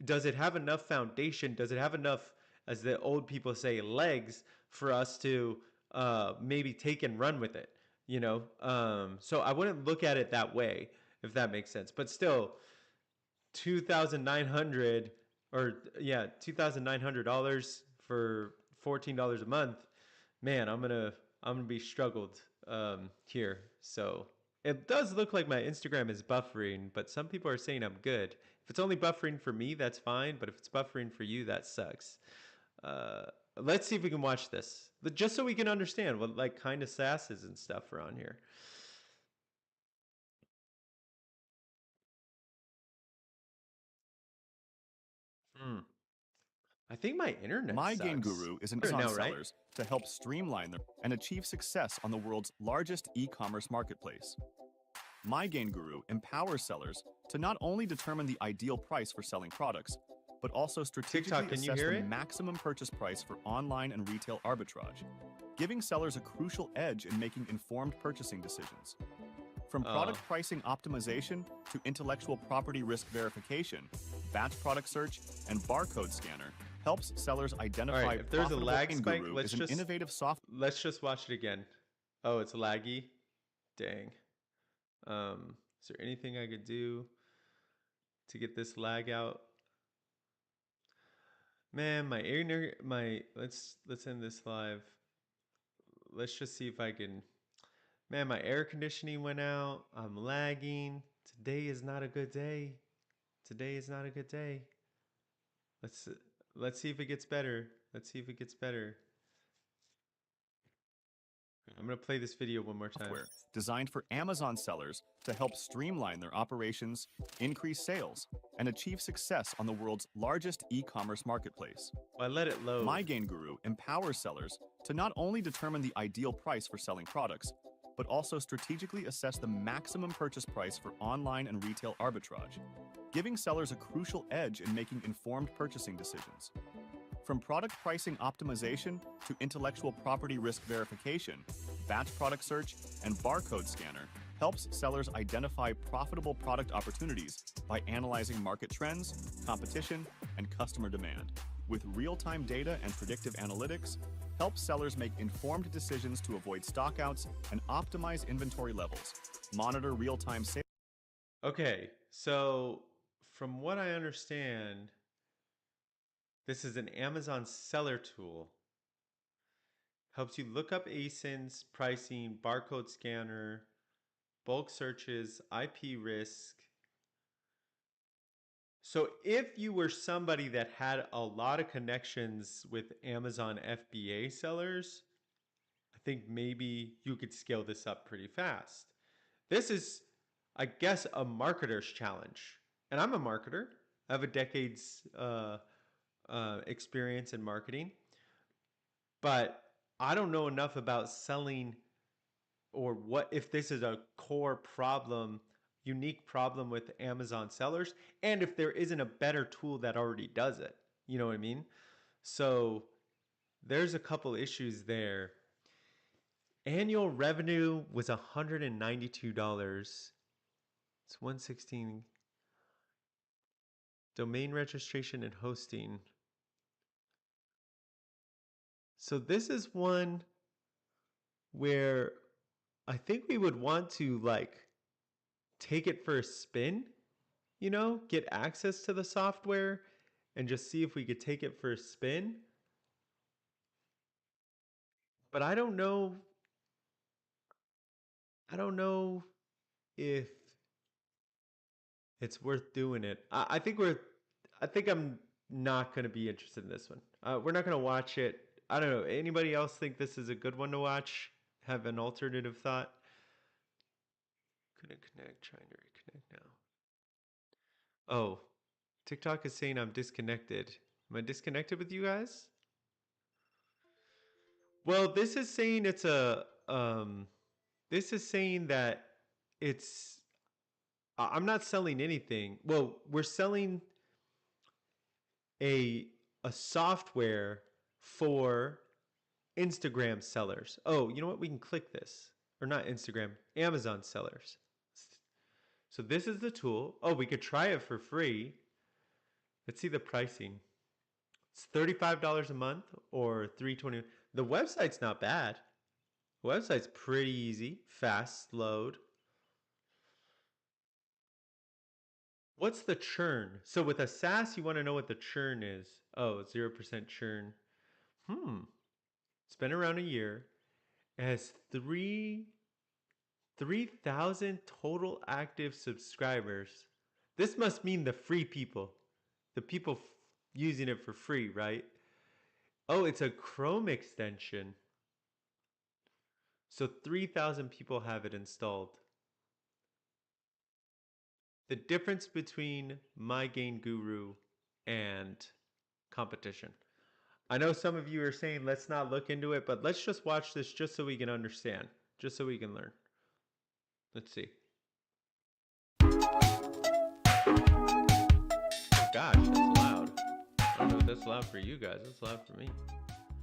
Does it have enough foundation? Does it have enough, as the old people say, legs for us to maybe take and run with it? So I wouldn't look at it that way, if that makes sense. But still, 2,900 or yeah, $2,900 for $14 a month. Man, I'm gonna be struggled here. So it does look like my Instagram is buffering, but some people are saying I'm good. If it's only buffering for me, that's fine. But if it's buffering for you, that sucks. Let's see if we can watch this, just so we can understand what like kind of sasses and stuff are on here. I think my internet MyGainGuru is an Amazon sellers to help streamline them and achieve success on the world's largest e-commerce marketplace. MyGainGuru empowers sellers to not only determine the ideal price for selling products, but also strategically assess the maximum purchase price for online and retail arbitrage, giving sellers a crucial edge in making informed purchasing decisions. From product pricing optimization to intellectual property risk verification, batch product search, and barcode scanner helps sellers identify. Right, if there's a lag spike, let's just innovative software. Let's just watch it again. Oh, it's laggy. Dang. Is there anything I could do to get this lag out? Man, let's end this live. Let's just see if I can. Man, my air conditioning went out. I'm lagging. Today is not a good day. Today is not a good day. Let's see if it gets better. Let's see if it gets better. I'm going to play this video one more time. Designed for Amazon sellers to help streamline their operations, increase sales, and achieve success on the world's largest e-commerce marketplace. Well, I let it load. MyGainGuru empowers sellers to not only determine the ideal price for selling products, but also strategically assess the maximum purchase price for online and retail arbitrage, giving sellers a crucial edge in making informed purchasing decisions. From product pricing optimization to intellectual property risk verification, batch product search and barcode scanner helps sellers identify profitable product opportunities by analyzing market trends, competition, and customer demand. With real-time data and predictive analytics, helps sellers make informed decisions to avoid stockouts and optimize inventory levels. Monitor real-time sales. Okay, so from what I understand, this is an Amazon seller tool. Helps you look up ASINs, pricing, barcode scanner, bulk searches, IP risk. So if you were somebody that had a lot of connections with Amazon FBA sellers, I think maybe you could scale this up pretty fast. This is, I guess, a marketer's challenge. And I'm a marketer. I have a decade's experience in marketing. But I don't know enough about selling or what if this is a core problem, unique problem with Amazon sellers, and if there isn't a better tool that already does it. You know what I mean? So there's a couple issues there. Annual revenue was $192. It's 116. Domain registration and hosting. So this is one where I think we would want to like take it for a spin, you know, get access to the software and just see if we could take it for a spin. But I don't know if it's worth doing it. I think I'm not going to be interested in this one. We're not going to watch it. I don't know. Anybody else think this is a good one to watch? Have an alternative thought? Couldn't connect, trying to reconnect now. Oh, TikTok is saying I'm disconnected. Am I disconnected with you guys? Well, this is saying it's a this is saying that it's I'm not selling anything. Well, we're selling a a software for Instagram sellers. Oh, you know what? We can click this. Or not Instagram, Amazon sellers. So this is the tool. Oh, we could try it for free. Let's see the pricing. It's $35 a month or $320. The website's not bad. The website's pretty easy, fast load. What's the churn? So with a SaaS, you want to know what the churn is. Oh, 0% churn. It's been around a year. It has 3,000 total active subscribers. This must mean the free people. The people using it for free, right? Oh, it's a Chrome extension. So 3,000 people have it installed. The difference between MyGainGuru and competition. I know some of you are saying let's not look into it, but let's just watch this just so we can understand, just so we can learn. Let's see. Oh gosh, that's loud. I don't know if that's loud for you guys. That's loud for me.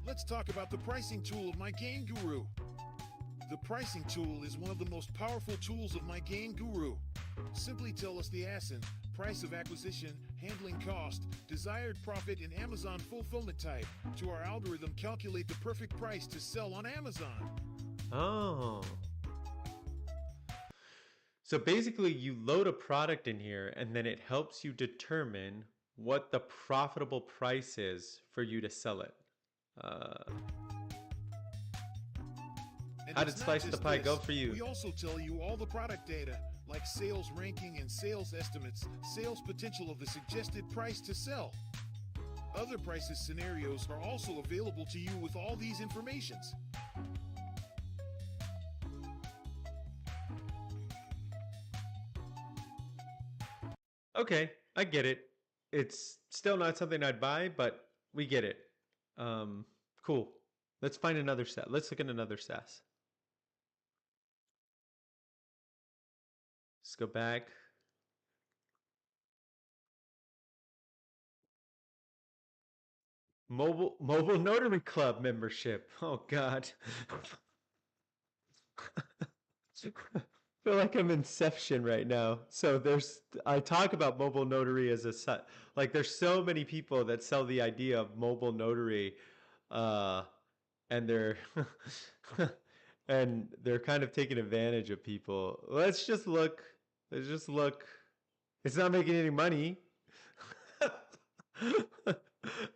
Let's talk about the pricing tool of MyGainGuru. The pricing tool is one of the most powerful tools of MyGainGuru. Simply tell us the ASIN, price of acquisition, handling cost, desired profit, and Amazon fulfillment type. To our algorithm, calculate the perfect price to sell on Amazon. Oh. So basically, you load a product in here, and then it helps you determine what the profitable price is for you to sell it. How did Slice the Pie go for you? We also tell you all the product data, like sales ranking and sales estimates, sales potential of the suggested price to sell. Other prices scenarios are also available to you with all these informations. Okay, I get it. It's still not something I'd buy, but we get it. Cool. Let's find another SaaS. Let's look at another SaaS. Let's go back. Mobile Notary Club membership. Oh God. Feel like I'm Inception right now. So I talk about mobile notary as a set. Like there's so many people that sell the idea of mobile notary, uh, and they're and they're kind of taking advantage of people. Let's just look. Let's just look. It's not making any money.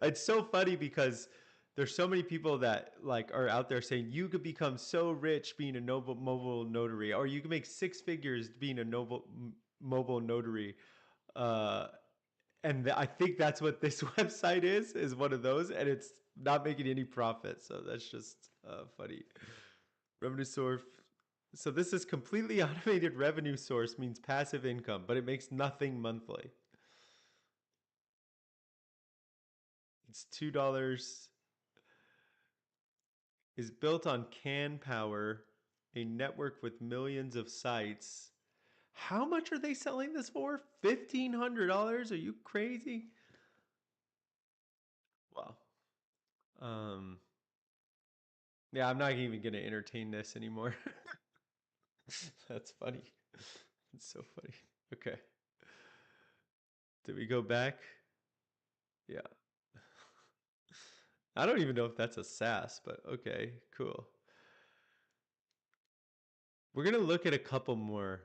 It's so funny because there's so many people that like are out there saying you could become so rich being a mobile notary, or you can make six figures being a mobile notary. Uh, and I think that's what this website is one of those, and it's not making any profit. So that's just funny. Revenue source. So this is completely automated revenue source means passive income, but it makes nothing monthly. It's $2. Is built on CanPower, a network with millions of sites. How much are they selling this for? $1,500? Are you crazy? Wow. Um, yeah, I'm not even gonna entertain this anymore. That's funny. It's so funny. Okay. Did we go back? Yeah. I don't even know if that's a SaaS, but okay, cool. We're gonna look at a couple more.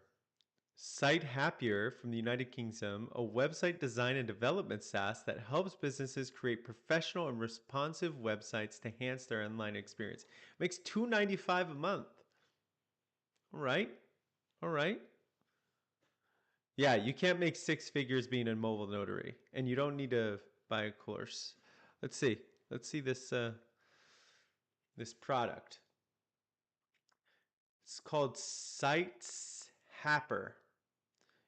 Site Happier from the United Kingdom, a website design and development SaaS that helps businesses create professional and responsive websites to enhance their online experience. Makes $2.95 a month. All right. All right. Yeah, you can't make six figures being a mobile notary, and you don't need to buy a course. Let's see. Let's see this product. It's called Sites Happer.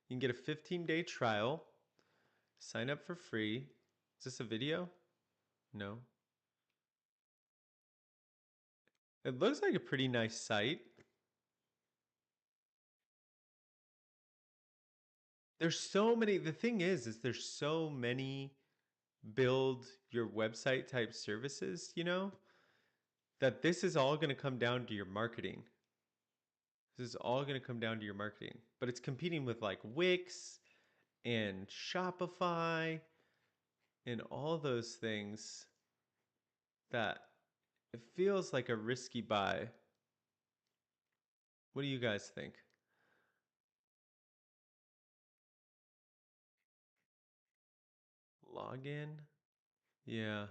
You can get a 15-day trial. Sign up for free. Is this a video? No. It looks like a pretty nice site. There's so many. The thing is there's so many build your website type services, that this is all going to come down to your marketing. This is all going to come down to your marketing. But it's competing with like Wix and Shopify and all those things that it feels like a risky buy. What do you guys think? Login? Yeah.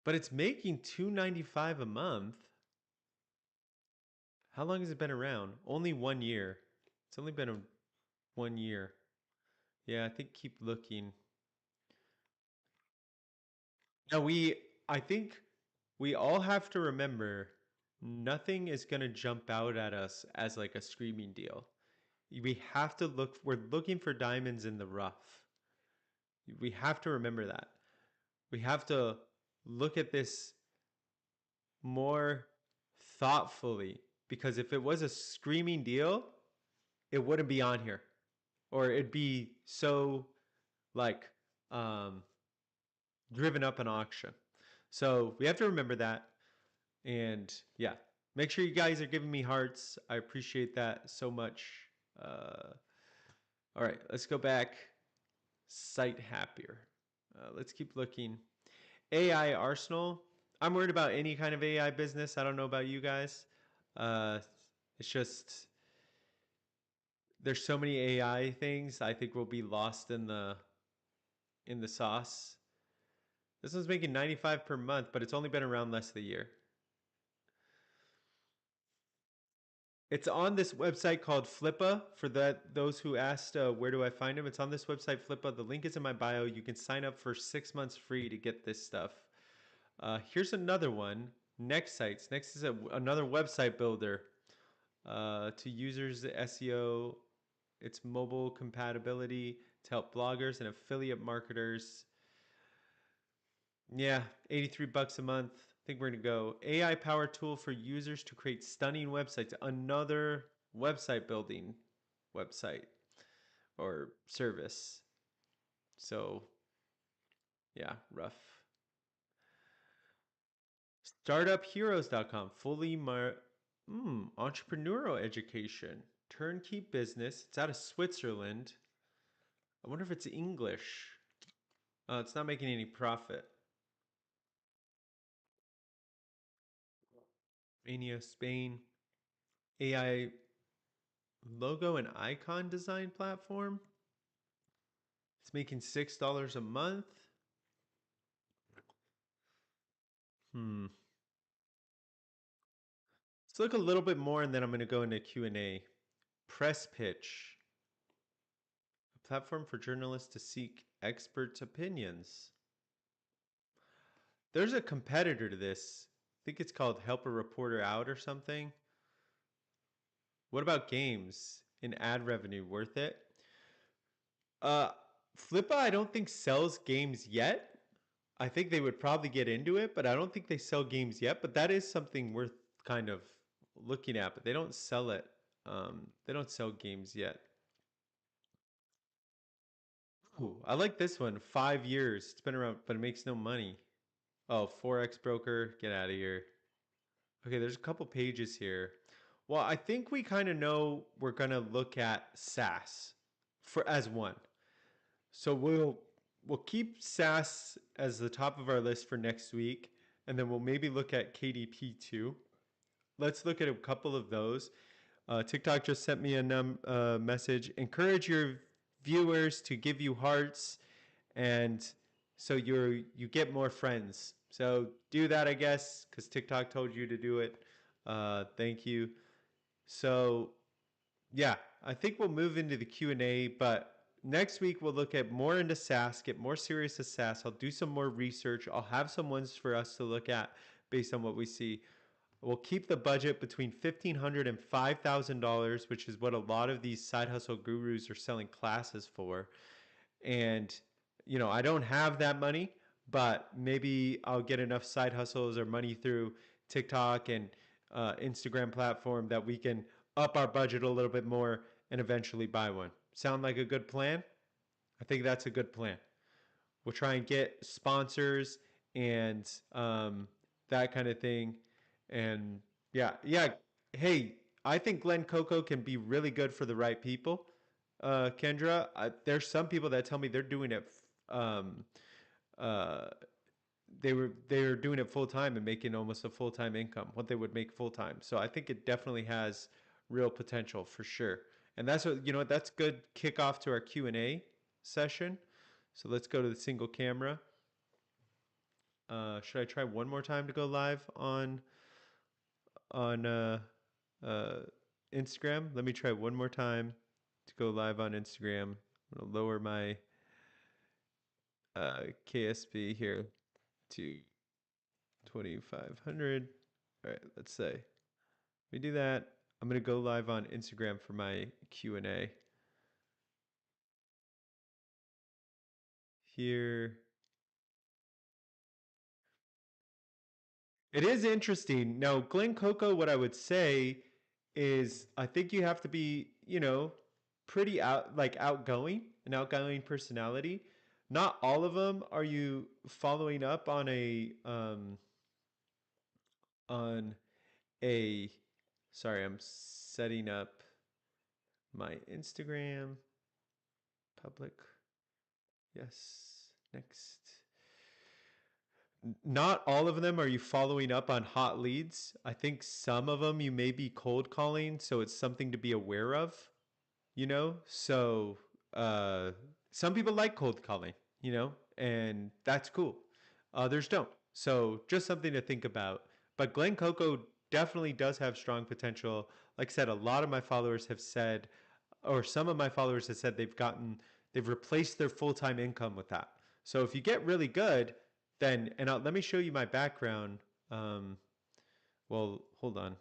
But it's making $2.95 a month. How long has it been around? Only 1 year. It's only been 1 year. Yeah, I think keep looking. Now I think we all have to remember nothing is going to jump out at us as like a screaming deal. We have to we're looking for diamonds in the rough. We have to remember that. We have to look at this more thoughtfully, because if it was a screaming deal, it wouldn't be on here, or it'd be so like um, driven up an auction. So we have to remember that. And yeah, make sure you guys are giving me hearts. I appreciate that so much. All right, let's go back. Site Happier. Let's keep looking. AI Arsenal. I'm worried about any kind of AI business. I don't know about you guys. Uh, it's just there's so many AI things. I think we'll be lost in the sauce. This one's making 95 per month, but it's only been around less than a year. It's on this website called Flippa. For those who asked, where do I find them? It's on this website, Flippa. The link is in my bio. You can sign up for 6 months free to get this stuff. Here's another one. Next Sites. Next is another website builder to users SEO. It's mobile compatibility to help bloggers and affiliate marketers. Yeah, 83 bucks a month. I think we're going to go. AI power tool for users to create stunning websites. Another website building website or service. So, Yeah, rough. Startupheroes.com, entrepreneurial education, turnkey business. It's out of Switzerland. I wonder if it's English. It's not making any profit. Mania, Spain. AI logo and icon design platform. It's making $6 a month. Let's look a little bit more, and then I'm going to go into Q&A. Press Pitch, a platform for journalists to seek experts' opinions. There's a competitor to this. I think it's called Help a Reporter Out or something. What about games? In ad revenue, worth it? Flippa, I don't think sells games yet. I think they would probably get into it, but I don't think they sell games yet. But that is something worth kind of looking at. But they don't sell it. They don't sell games yet. Ooh, I like this one. 5 years. It's been around, but it makes no money. Oh, Forex broker. Get out of here. Okay, there's a couple pages here. Well, I think we kind of know we're gonna look at SaaS for as one. So we'll keep SaaS as the top of our list for next week, and then we'll maybe look at KDP too. Let's look at a couple of those. TikTok just sent me a message. Encourage your viewers to give you hearts, and so you get more friends. So do that, I guess, because TikTok told you to do it. Thank you. So yeah, I think we'll move into the Q&A, but next week we'll look at more into SaaS, get more serious with SaaS. I'll do some more research. I'll have some ones for us to look at based on what we see. We'll keep the budget between $1,500 and $5,000, which is what a lot of these side hustle gurus are selling classes for. And, you know, I don't have that money, but maybe I'll get enough side hustles or money through TikTok and Instagram platform that we can up our budget a little bit more and eventually buy one. Sound like a good plan? I think that's a good plan. We'll try and get sponsors and that kind of thing. And yeah. Hey, I think Glen Coco can be really good for the right people. Kendra, there's some people that tell me they're doing it. They're doing it full time and making almost a full time income, what they would make full time. So I think it definitely has real potential for sure. And that's what that's good kickoff to our Q&A session. So let's go to the single camera. Should I try one more time to go live on Instagram? Let me try one more time to go live on Instagram. I'm gonna lower my KSP here to 2500. All right, let's say we do that. I'm gonna go live on Instagram for my Q&A. Here. It is interesting. Now, Glen Coco, what I would say is I think you have to be, pretty outgoing, an outgoing personality. Not all of them are you following up on a sorry, I'm setting up my Instagram public. Yes, next. Not all of them are you following up on hot leads. I think some of them you may be cold calling, so it's something to be aware of, So some people like cold calling, and that's cool. Others don't. So just something to think about. But Glen Coco definitely does have strong potential. Like I said, a lot of my followers have said, or some of my followers have said they've replaced their full-time income with that. So if you get really good, then, and let me show you my background. Well, hold on.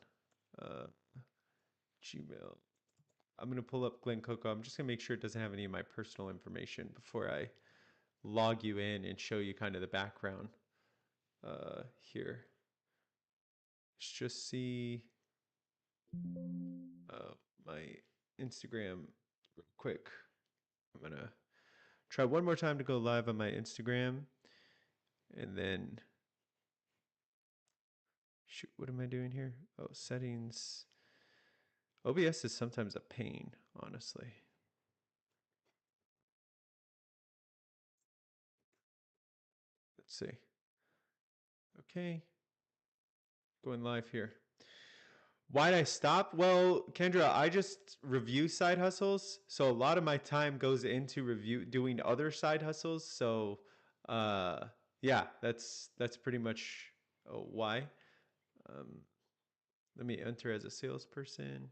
Gmail. I'm going to pull up Glen Coco. I'm just going to make sure it doesn't have any of my personal information before I log you in and show you kind of the background here. Let's just see my Instagram real quick. I'm going to try one more time to go live on my Instagram. And then, shoot, what am I doing here? Oh, settings. OBS is sometimes a pain, honestly. Let's see. Okay. Going live here. Why'd I stop? Well, Kendra, I just review side hustles. So a lot of my time goes into doing other side hustles. So yeah, that's pretty much why. Um, let me enter as a salesperson.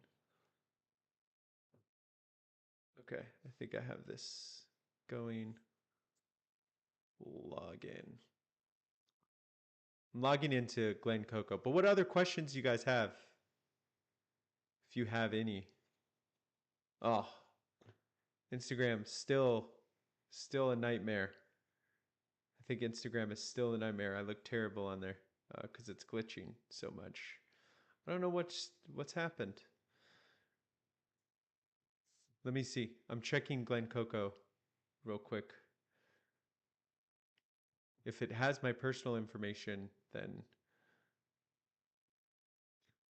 Okay, I think I have this going. Log in. I'm logging into Glen Coco. But what other questions you guys have? If you have any. Oh, Instagram still a nightmare. I think Instagram is still a nightmare. I look terrible on there because it's glitching so much. I don't know what's happened. Let me see. I'm checking Glen Coco real quick. If it has my personal information, then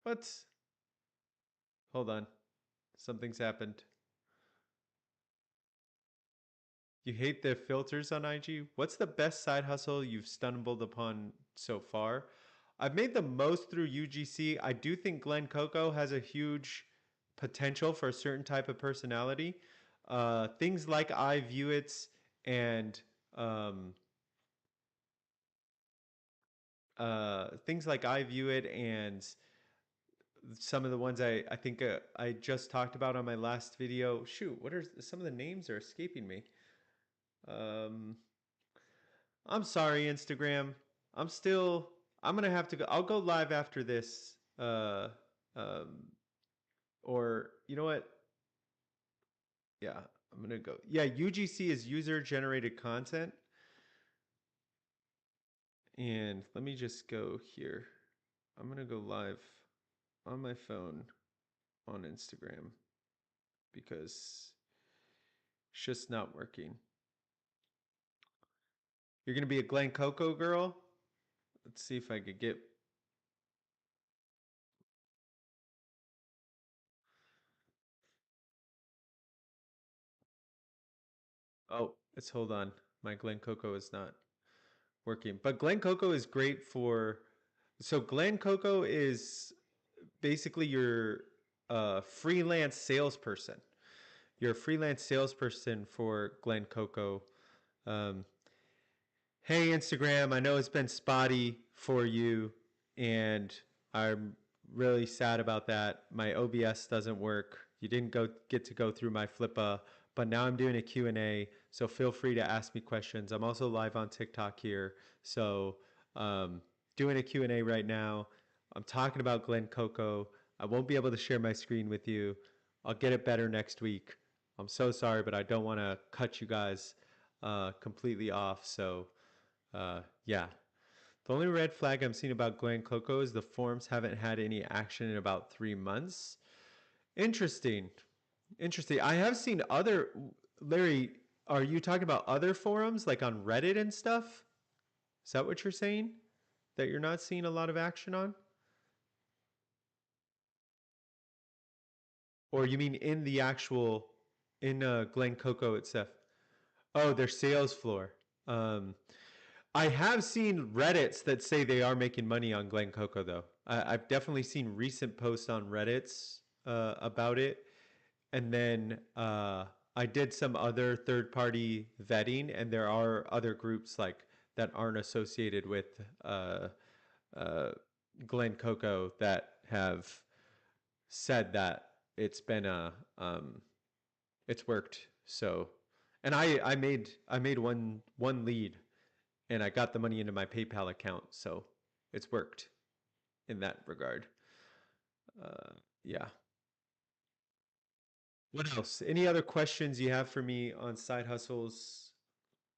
what? Hold on. Something's happened. You hate the filters on IG? What's the best side hustle you've stumbled upon so far? I've made the most through UGC. I do think Glen Coco has a huge potential for a certain type of personality. Things like I View It and things like I View It and some of the ones I think I just talked about on my last video. Shoot, what are some of the names are escaping me? I'm sorry, Instagram. I'm gonna have to go. I'll go live after this. Or you know what? Yeah, I'm gonna go. Yeah, UGC is user generated content. And let me just go here. I'm gonna go live on my phone on Instagram because it's just not working. You're gonna be a Glen Coco girl? Let's see if I could get. Oh, it's hold on. My Glen Coco is not working. But Glen Coco is great for. So Glen Coco is basically your freelance salesperson. You're a freelance salesperson for Glen Coco. Um, hey, Instagram, I know it's been spotty for you, and I'm really sad about that. My OBS doesn't work. You didn't get to go through my Flippa, but now I'm doing a Q&A, so feel free to ask me questions. I'm also live on TikTok here, so doing a Q&A right now. I'm talking about Glen Coco. I won't be able to share my screen with you. I'll get it better next week. I'm so sorry, but I don't want to cut you guys completely off, so yeah. The only red flag I'm seeing about Glen Coco is the forums haven't had any action in about 3 months. Interesting. Interesting. I have seen other. Larry, are you talking about other forums like on Reddit and stuff? Is that what you're saying? That you're not seeing a lot of action on? Or you mean in the actual, in Glen Coco itself? Oh, their sales floor. Um, I have seen Reddits that say they are making money on Glen Coco, though. I've definitely seen recent posts on Reddits about it. And then I did some other third-party vetting, and there are other groups like that aren't associated with uh, Glen Coco that have said that it's been it's worked. So, and I made one lead and I got the money into my PayPal account, so it's worked in that regard. Yeah. What else? Any other questions you have for me on side hustles?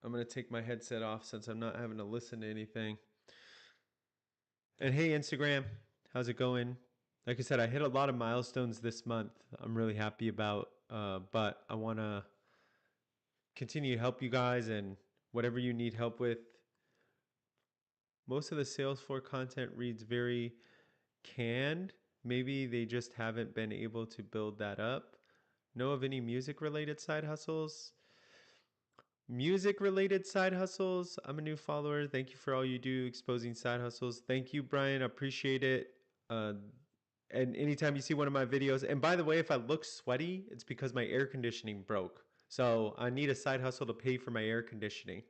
I'm gonna take my headset off since I'm not having to listen to anything. And hey, Instagram, how's it going? Like I said, I hit a lot of milestones this month. I'm really happy about, but I want to continue to help you guys and whatever you need help with, most of the sales floor content reads very canned. Maybe they just haven't been able to build that up. Know of any music related side hustles? Music related side hustles. I'm a new follower. Thank you for all you do exposing side hustles. Thank you, Brian. I appreciate it. Uh, and anytime you see one of my videos, and by the way, if I look sweaty, it's because my air conditioning broke. So I need a side hustle to pay for my air conditioning.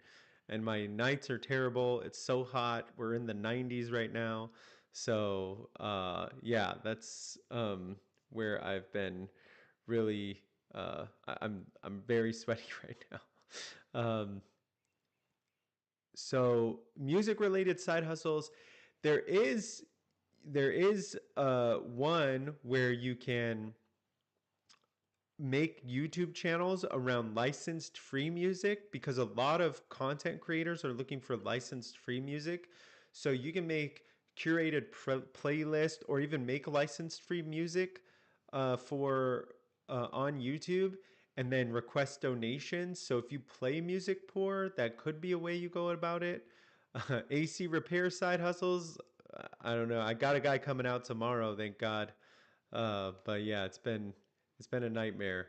And my nights are terrible. It's so hot. We're in the 90s right now. So yeah, that's where I've been really. I'm very sweaty right now. Um, so music related side hustles, there is one where you can make YouTube channels around licensed free music, because a lot of content creators are looking for licensed free music. So you can make curated playlist or even make licensed free music for on YouTube, and then request donations. So if you play music poor, that could be a way you go about it. AC repair side hustles. I don't know. I got a guy coming out tomorrow, thank God. But yeah, it's been a nightmare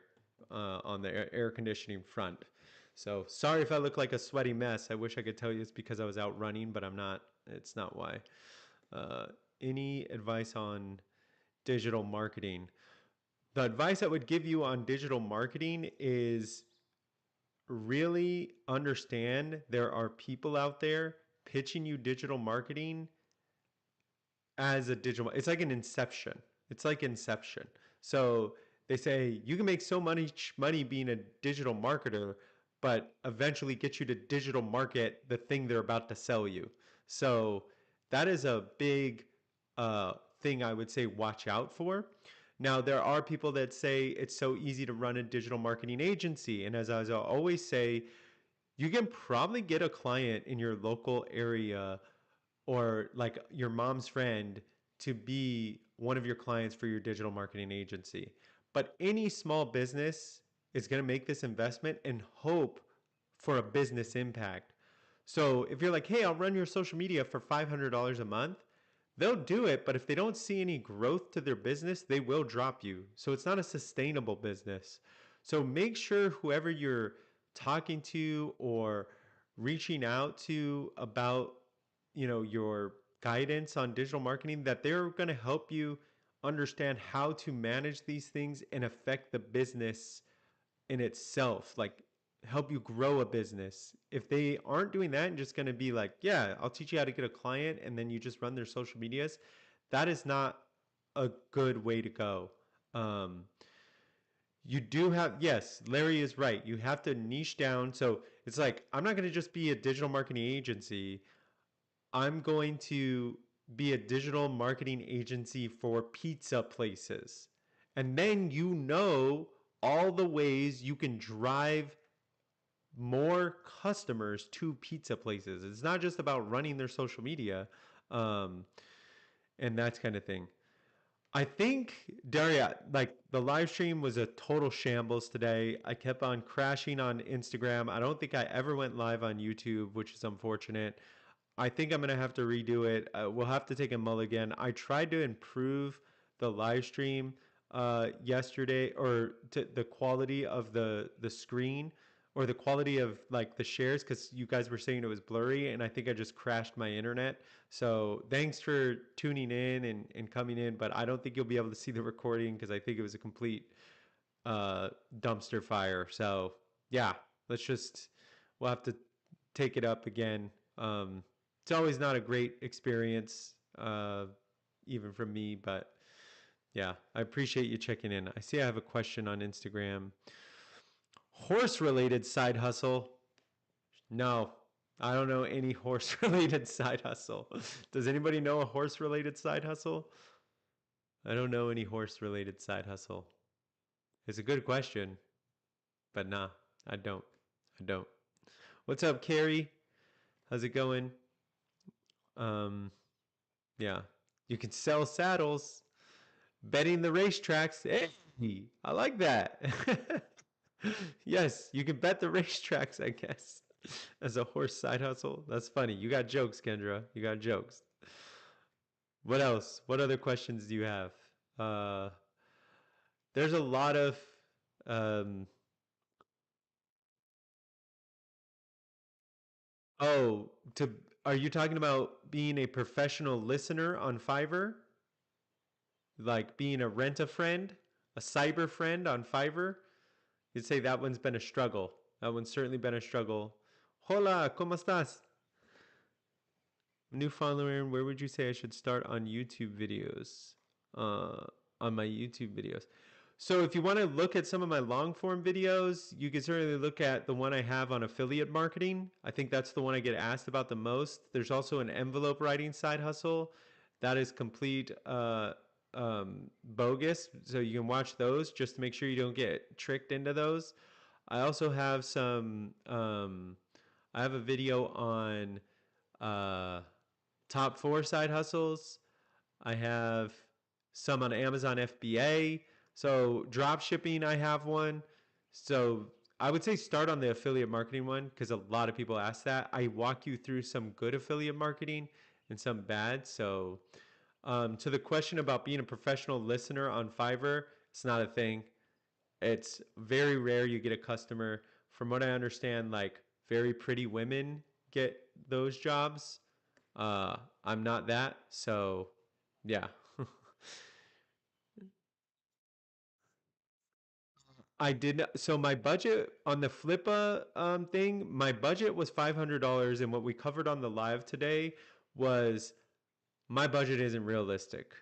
on the air conditioning front. So sorry if I look like a sweaty mess. I wish I could tell you it's because I was out running, but I'm not. It's not why. Any advice on digital marketing? The advice I would give you on digital marketing is really understand there are people out there pitching you digital marketing as a digital. It's like an inception. It's like inception. So they say you can make so much money being a digital marketer, but eventually get you to digital market the thing they're about to sell you. So that is a big thing I would say watch out for. Now, there are people that say it's so easy to run a digital marketing agency. And as I always say, you can probably get a client in your local area or like your mom's friend to be one of your clients for your digital marketing agency. But any small business is going to make this investment and hope for a business impact. So if you're like, hey, I'll run your social media for $500 a month, they'll do it, but if they don't see any growth to their business, they will drop you. So it's not a sustainable business. So make sure whoever you're talking to or reaching out to about, your guidance on digital marketing, that they're going to help you understand how to manage these things and affect the business in itself, like help you grow a business. If they aren't doing that and just going to be like, yeah, I'll teach you how to get a client, and then you just run their social medias, that is not a good way to go. You do have, yes, Larry is right. You have to niche down. So it's like, I'm not going to just be a digital marketing agency. I'm going to be a digital marketing agency for pizza places. And then all the ways you can drive more customers to pizza places. It's not just about running their social media and that kind of thing. I think, Daria, like the live stream was a total shambles today. I kept on crashing on Instagram. I don't think I ever went live on YouTube, which is unfortunate. I think I'm going to have to redo it. We'll have to take a mulligan. I tried to improve the live stream yesterday, or the quality of the screen, or the quality of like the shares, because you guys were saying it was blurry, and I think I just crashed my internet. So thanks for tuning in and coming in, but I don't think you'll be able to see the recording because I think it was a complete dumpster fire. So yeah, we'll have to take it up again. It's always not a great experience, even from me, but yeah, I appreciate you checking in. I see I have a question on Instagram. Horse related side hustle? No, I don't know any horse related side hustle. Does anybody know a horse related side hustle? I don't know any horse related side hustle. It's a good question, but nah, I don't. What's up, Carrie? How's it going? Yeah, you can sell saddles, betting the racetracks. Hey, I like that. Yes, you can bet the racetracks, I guess. As a horse side hustle? That's funny. You got jokes, Kendra. You got jokes. What else? What other questions do you have? Uh, there's a lot of. Um, oh, to are you talking about being a professional listener on Fiverr? Like being a rent a friend, a cyber friend on Fiverr? You'd say that one's been a struggle. That one's certainly been a struggle. Hola, ¿cómo estás? New follower, where would you say I should start on YouTube videos? Uh, on my YouTube videos. So if you want to look at some of my long form videos, you can certainly look at the one I have on affiliate marketing. I think that's the one I get asked about the most. There's also an envelope writing side hustle that is complete bogus. So you can watch those just to make sure you don't get tricked into those. I also have some. I have a video on uh, top 4 side hustles. I have some on Amazon FBA. So drop shipping, I have one. So I would say start on the affiliate marketing one because a lot of people ask that. I walk you through some good affiliate marketing and some bad. So to the question about being a professional listener on Fiverr, it's not a thing. It's very rare you get a customer. From what I understand, like very pretty women get those jobs. I'm not that, so yeah. I did not, so my budget on the Flippa thing, my budget was $500, and what we covered on the live today was my budget isn't realistic.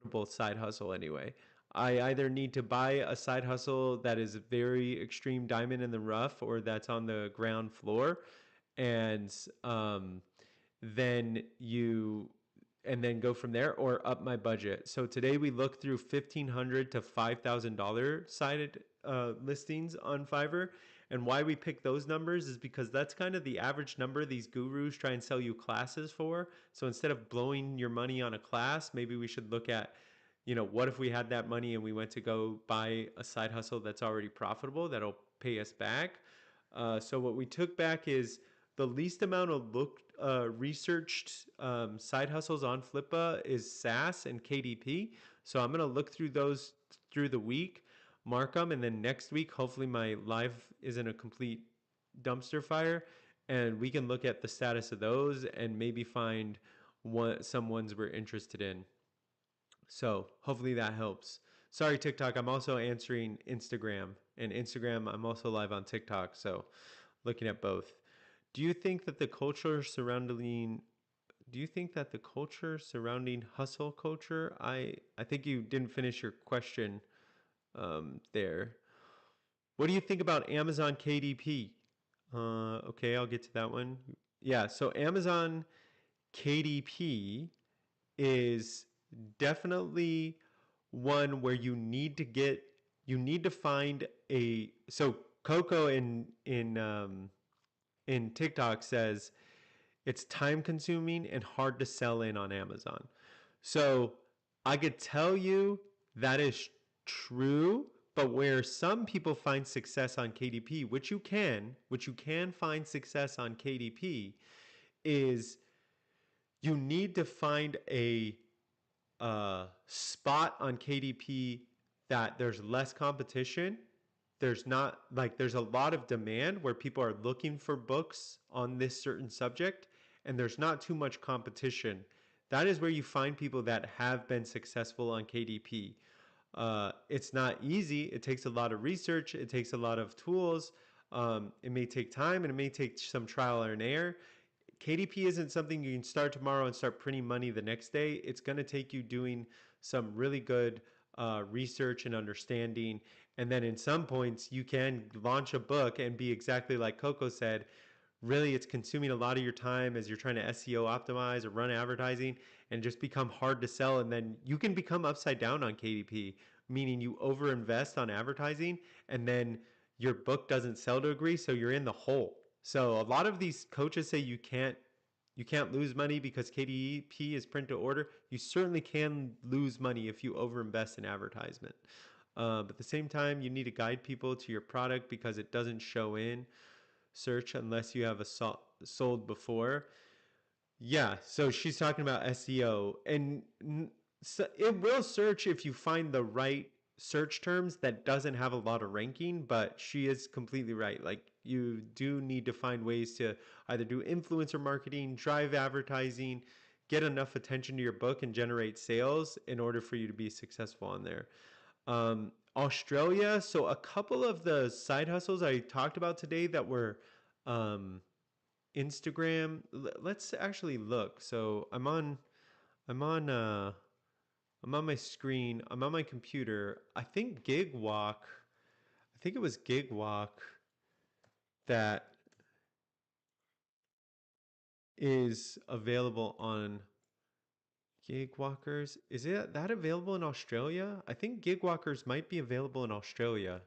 Both side hustle anyway. I either need to buy a side hustle that is very extreme diamond in the rough or that's on the ground floor, and then you and then go from there or up my budget. So today we looked through $1,500 to $5,000 sided listings on Fiverr. And why we pick those numbers is because that's kind of the average number these gurus try and sell you classes for. So instead of blowing your money on a class, maybe we should look at, what if we had that money and we went to go buy a side hustle that's already profitable that'll pay us back? So what we took back is the least amount of researched side hustles on Flippa is SaaS and KDP. So I'm gonna look through those through the week, mark them, and then next week hopefully my live isn't a complete dumpster fire, and we can look at the status of those and maybe find some ones we're interested in. So hopefully that helps. Sorry, TikTok. I'm also answering Instagram, and Instagram I'm also live on TikTok. So looking at both. Do you think that the culture surrounding do you think that the culture surrounding hustle culture? I think you didn't finish your question there. What do you think about Amazon KDP? Okay, I'll get to that one. Yeah, so Amazon KDP is definitely one where you need to find a so Coco in TikTok says it's time consuming and hard to sell in on Amazon. So I could tell you that is true, but where some people find success on KDP, which you can find success on KDP, is you need to find a spot on KDP that there's less competition. There's a lot of demand where people are looking for books on this certain subject, and there's not too much competition. That is where you find people that have been successful on KDP. It's not easy. It takes a lot of research. It takes a lot of tools. It may take time and it may take some trial and error. KDP isn't something you can start tomorrow and start printing money the next day. It's going to take you doing some really good research and understanding. And then in some points, you can launch a book and be exactly like Coco said. Really, it's consuming a lot of your time as you're trying to SEO optimize or run advertising and just become hard to sell. And then you can become upside down on KDP, meaning you overinvest on advertising and then your book doesn't sell to agree. So you're in the hole. So a lot of these coaches say you can't lose money because KDP is print to order. You certainly can lose money if you overinvest in advertisement. But at the same time, you need to guide people to your product because it doesn't show in. search unless you have a sold before. Yeah, so she's talking about SEO, and so it will search if you find the right search terms that doesn't have a lot of ranking, but she is completely right. Like, you do need to find ways to either do influencer marketing, drive advertising, get enough attention to your book and generate sales in order for you to be successful on there. Australia, so a couple of the side hustles I talked about today that were um, Instagram. Let's actually look. So I'm on I'm on my screen. I'm on my computer. I think Gigwalk. I think it was Gigwalk that is available on Gigwalkers. Is it that available in Australia? I think Gigwalkers might be available in Australia.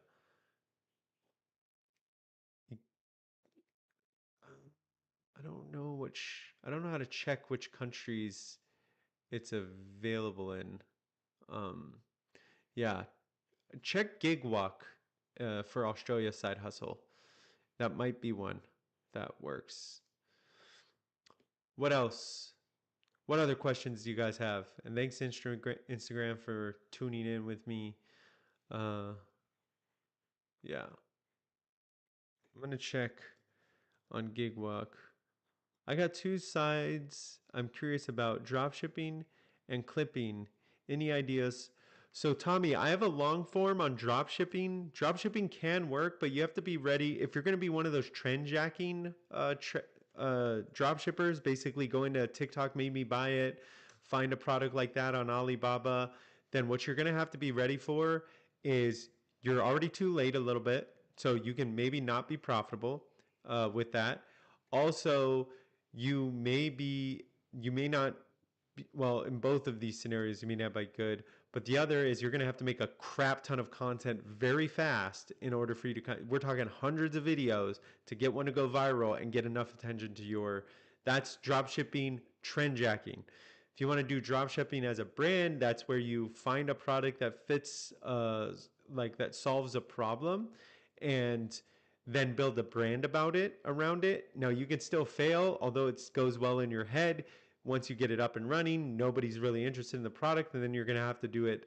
I don't know which. I don't know how to check which countries it's available in. Um, yeah, check Gigwalk for Australia side hustle. That might be one that works. What else? What other questions do you guys have? And thanks Instagram for tuning in with me. Uh, yeah, I'm gonna check on Gigwalk. I got two sides I'm curious about: dropshipping and clipping. Any ideas? So, Tommy, I have a long form on dropshipping. Dropshipping can work, but you have to be ready. If you're going to be one of those trend jacking dropshippers, basically going to TikTok made me buy it, find a product like that on Alibaba, then what you're going to have to be ready for is you're already too late a little bit. So, you can maybe not be profitable with that. Also, you may not well, in both of these scenarios you may not be good, but the other is you're going to have to make a crap ton of content very fast in order for you to, we're talking hundreds of videos to get one to go viral and get enough attention to your, that's drop shipping, trend jacking. If you want to do drop shipping as a brand, that's where you find a product that fits like that solves a problem and then build a brand about it around it. Now you can still fail, although it goes well in your head. Once you get it up and running, nobody's really interested in the product, and then you're going to have to do it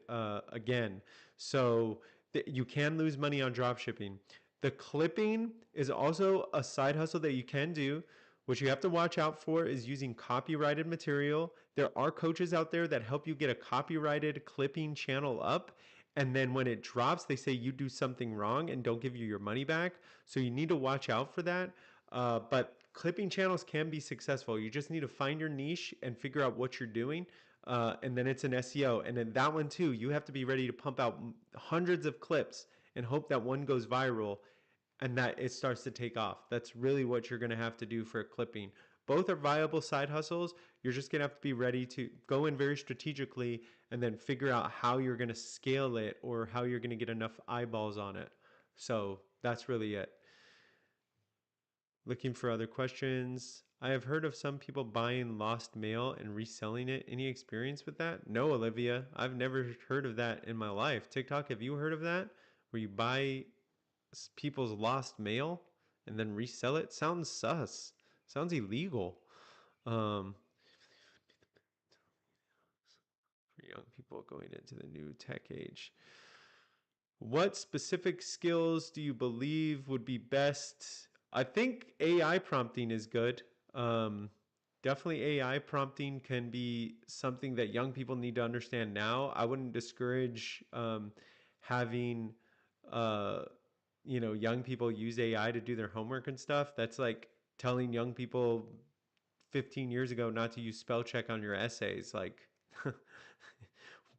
again. So you can lose money on drop shipping. The clipping is also a side hustle that you can do. What you have to watch out for is using copyrighted material. There are coaches out there that help you get a copyrighted clipping channel up. And then when it drops, they say you do something wrong and don't give you your money back. So you need to watch out for that. But clipping channels can be successful. You just need to find your niche and figure out what you're doing. And then it's an SEO. And then that one too, you have to be ready to pump out hundreds of clips and hope that one goes viral and that it starts to take off. That's really what you're going to have to do for clipping. Both are viable side hustles. You're just going to have to be ready to go in very strategically and then figure out how you're going to scale it or how you're going to get enough eyeballs on it. So that's really it. Looking for other questions. I have heard of some people buying lost mail and reselling it. Any experience with that? No, Olivia. I've never heard of that in my life. TikTok, have you heard of that? Where you buy people's lost mail and then resell it? Sounds sus. Sounds illegal. For young people going into the new tech age. What specific skills do you believe would be best? I think AI prompting is good. Definitely AI prompting can be something that young people need to understand now. I wouldn't discourage having young people use AI to do their homework and stuff. That's like telling young people 15 years ago not to use spell check on your essays. Like,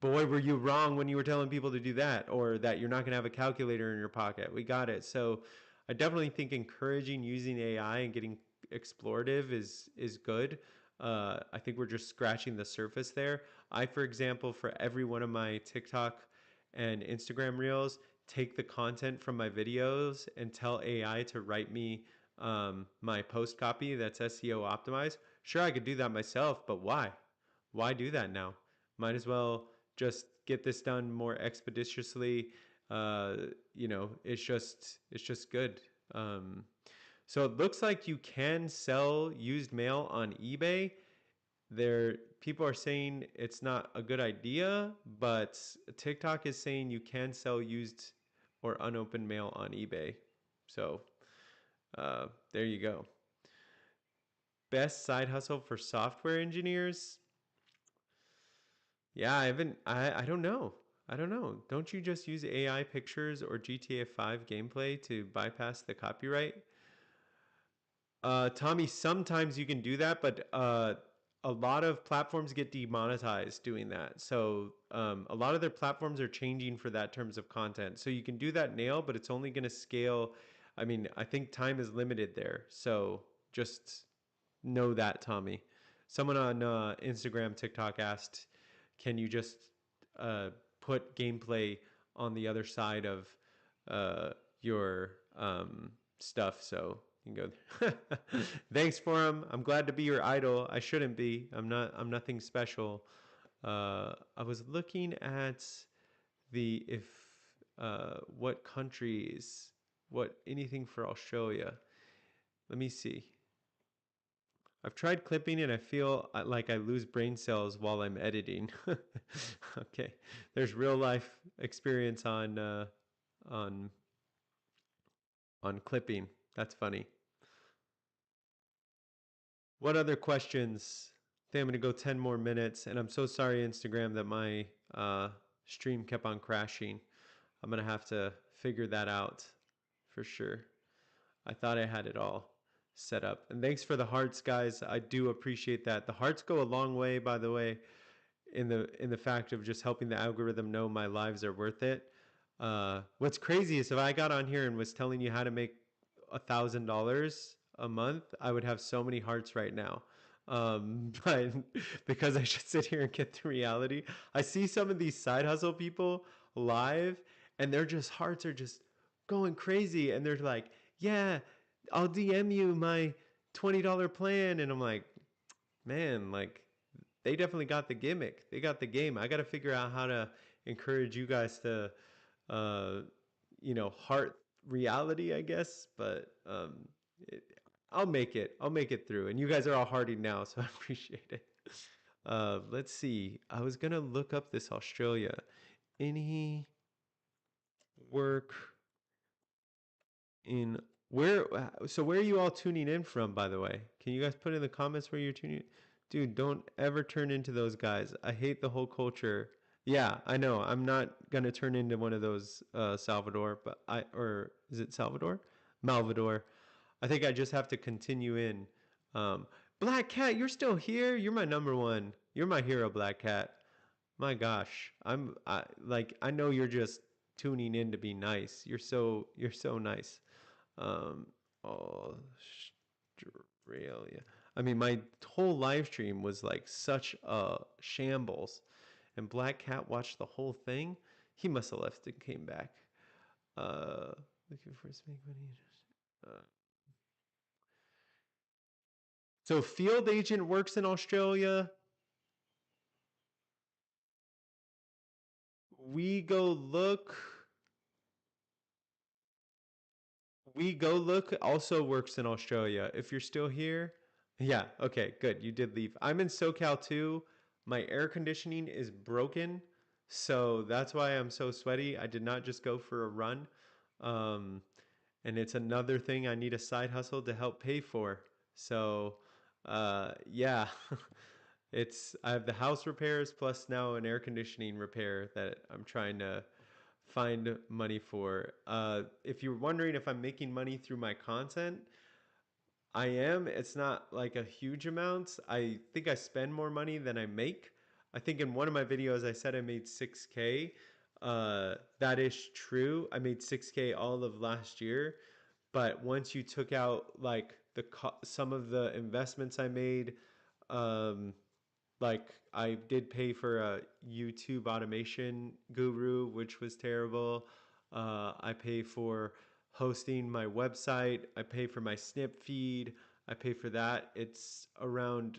boy, were you wrong when you were telling people to do that, or that you're not going to have a calculator in your pocket. We got it. So I definitely think encouraging using AI and getting explorative is good. I think we're just scratching the surface there. I, for example, for every one of my TikTok and Instagram reels, take the content from my videos and tell AI to write me my post copy that's SEO optimized. Sure, I could do that myself, but why? Why do that now? Might as well just get this done more expeditiously. It's just good. So it looks like you can sell used mail on eBay. There, people are saying it's not a good idea, but TikTok is saying you can sell used or unopened mail on eBay. So there you go. Best side hustle for software engineers. Yeah, I haven't. I don't know. I don't know. Don't you just use AI pictures or GTA 5 gameplay to bypass the copyright? Tommy, sometimes you can do that, but a lot of platforms get demonetized doing that. So a lot of their platforms are changing for that terms of content. So you can do that nail, but it's only going to scale. I mean, I think time is limited there. So just know that, Tommy. Someone on Instagram, TikTok asked, can you just put gameplay on the other side of your stuff? So you can go there. Thanks for him. I'm glad to be your idol. I shouldn't be. I'm not. I'm nothing special. I was looking at the if what countries, what anything for Australia. Let me see. I've tried clipping and I feel like I lose brain cells while I'm editing. Okay, there's real life experience on on clipping. That's funny. What other questions? I think I'm gonna go 10 more minutes, and I'm so sorry, Instagram, that my stream kept on crashing. I'm gonna have to figure that out for sure. I thought I had it all set up. And thanks for the hearts, guys. I do appreciate that. The hearts go a long way, by the way, in the fact of just helping the algorithm know my lives are worth it. What's crazy is if I got on here and was telling you how to make $1,000 a month, I would have so many hearts right now. But because I should sit here and get the reality, I see some of these side hustle people live, and their just hearts are just going crazy, and they're like, "Yeah, I'll DM you my $20 plan," and I'm like, man, like they definitely got the gimmick. They got the game. I got to figure out how to encourage you guys to, uh, heart reality, I guess. But it, I'll make it. I'll make it through. And you guys are all hearting now, so I appreciate it. Let's see. I was gonna look up this Australia. Any work in where? So where are you all tuning in from, by the way? Can you guys put in the comments where you're tuning? Dude, don't ever turn into those guys. I hate the whole culture. Yeah, I know. I'm not gonna turn into one of those Salvador, but or is it Salvador? Malvador. I think I just have to continue in. Um, Black Cat, you're still here. You're my number one. You're my hero, Black Cat. My gosh, I know you're just tuning in to be nice. You're so nice. Um, Australia. I mean, my whole live stream was like such a shambles, and Black Cat watched the whole thing. He must have left and came back. Looking for his make money. Uh, so field agent works in Australia. We go look. We go look also works in Australia. If you're still here, yeah, okay, good. You did leave. I'm in SoCal too. My air conditioning is broken, so that's why I'm so sweaty. I did not just go for a run. Um, and it's another thing I need a side hustle to help pay for. So, yeah, I have the house repairs plus now an air conditioning repair that I'm trying to find money for. If you're wondering if I'm making money through my content, I am. It's not like a huge amount. I think I spend more money than I make. I think in one of my videos I said I made 6K. That is true. I made 6K all of last year, but once you took out like some of the investments I made, um, like I did pay for a YouTube automation guru, which was terrible. I pay for hosting my website. I pay for my snip feed. I pay for that. It's around,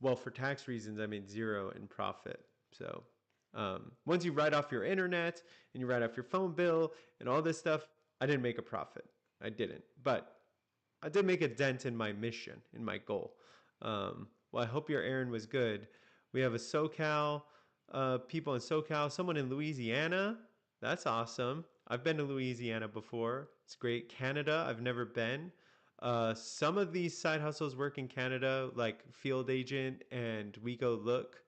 well, for tax reasons, I made zero in profit. So once you write off your internet and you write off your phone bill and all this stuff, I didn't make a profit. I didn't. But I did make a dent in my mission, in my goal. Well, I hope your errand was good. We have a SoCal, people in SoCal, someone in Louisiana. That's awesome. I've been to Louisiana before. It's great. Canada, I've never been. Some of these side hustles work in Canada, like Field Agent and We Go Look.